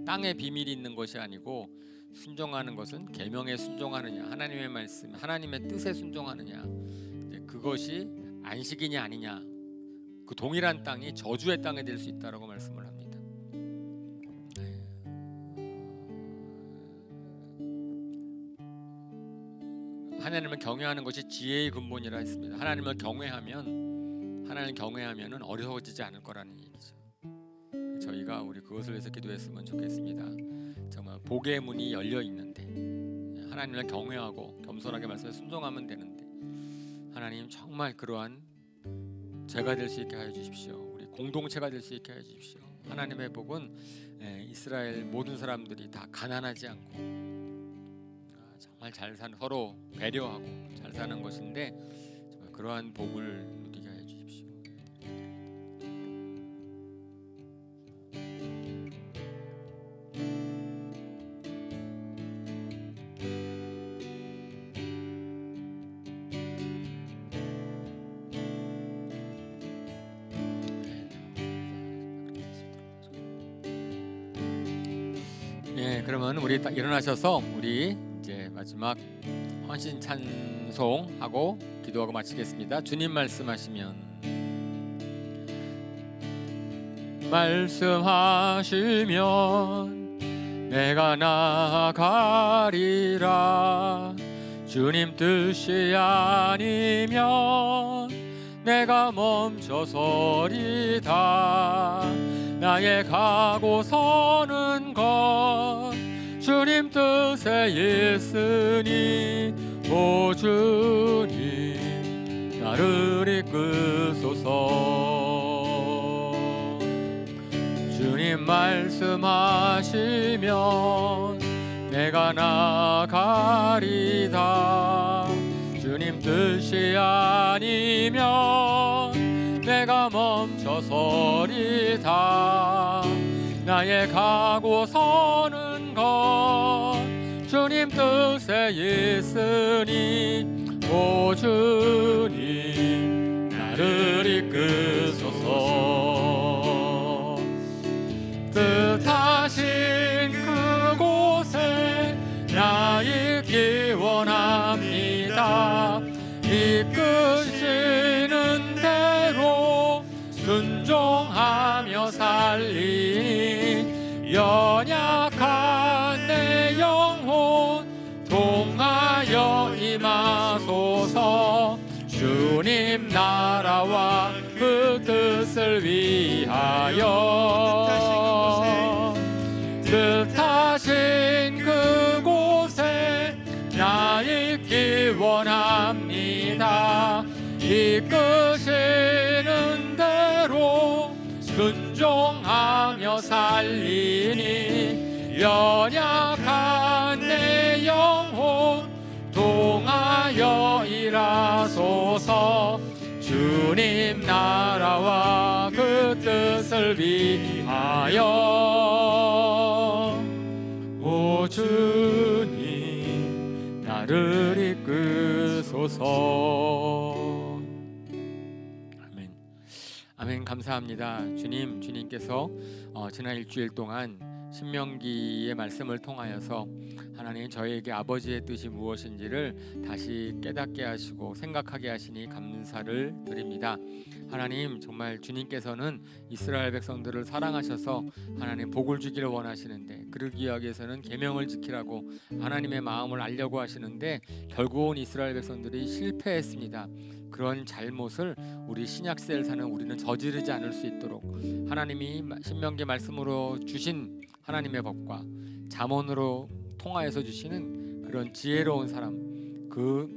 땅에 비밀이 있는 것이 아니고 순종하는 것은 계명에 순종하느냐, 하나님의 말씀, 하나님의 뜻에 순종하느냐, 이제 그것이 안식이냐 아니냐, 그 동일한 땅이 저주의 땅이 될 수 있다라고 말씀을 합니다. 하나님을 경외하는 것이 지혜의 근본이라 했습니다. 하나님을 경외하면은 어리석어지지 않을 거라는 얘기죠. 저희가 우리 그것을 위해서 기도했으면 좋겠습니다. 정말 복의 문이 열려 있는데 하나님을 경외하고 겸손하게 말씀에 순종하면 되는데 하나님 정말 그러한 제가 될 수 있게 하여 주십시오. 우리 공동체가 될 수 있게 하여 주십시오. 하나님의 복은 이스라엘 모든 사람들이 다 가난하지 않고 정말 잘 사는 서로 배려하고 잘 사는 것인데 정말 그러한 복을 누리게 하여 주십시오. 그러면 우리 딱 일어나셔서 우리 이제 마지막 헌신 찬송하고 기도하고 마치겠습니다. 주님 말씀하시면 내가 나아가리라. 주님 뜻이 아니 아니면 내가 멈춰서리다. 나의 가고 서는 것 주님 뜻에 있으니 오 주님 나를 이끄소서. 주님 말씀하시면 내가 나가리다. 주님 뜻이 아니면 내가 멈춰서리다. 나의 가고 서는 것 주님 뜻에 있으니 오 주님 나를 이끄소서. 뜻하신 그곳에 나 있기 원합니다. 이끄시는 대로 순종하며 살리니 연약한 내 영혼 통하여 임하소서. 주님 나라와 그 뜻을 위하여 뜻하신 그곳에 나 있기 원합니다. 이끄시는 대로 순종하며 살리니 연약한 내 영혼 통하여 일하소서. 주님 나라와 그 뜻을 위하여 오 주님 나를 이끄소서. 아멘. 아멘. 감사합니다. 주님께서 지난 일주일 동안 신명기의 말씀을 통하여서 하나님 저희에게 아버지의 뜻이 무엇인지를 다시 깨닫게 하시고 생각하게 하시니 감사를 드립니다. 하나님 정말 주님께서는 이스라엘 백성들을 사랑하셔서 하나님 복을 주기를 원하시는데 그러기 위해서는 계명을 지키라고 하나님의 마음을 알려고 하시는데 결국은 이스라엘 백성들이 실패했습니다. 그런 잘못을 우리 신약세를 사는 우리는 저지르지 않을 수 있도록 하나님이 신명기 말씀으로 주신 하나님의 법과 잠언으로 통하여서 주시는 그런 지혜로운 사람, 그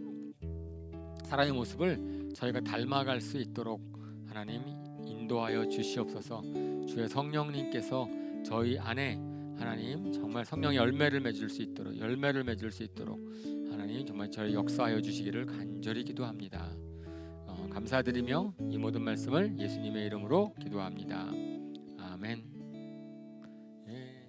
사람의 모습을 저희가 닮아갈 수 있도록 하나님 인도하여 주시옵소서. 주의 성령님께서 저희 안에 하나님 정말 성령의 열매를 맺을 수 있도록 하나님 정말 저희 역사하여 주시기를 간절히 기도합니다. 감사드리며 이 모든 말씀을 예수님의 이름으로 기도합니다. 아멘. 예.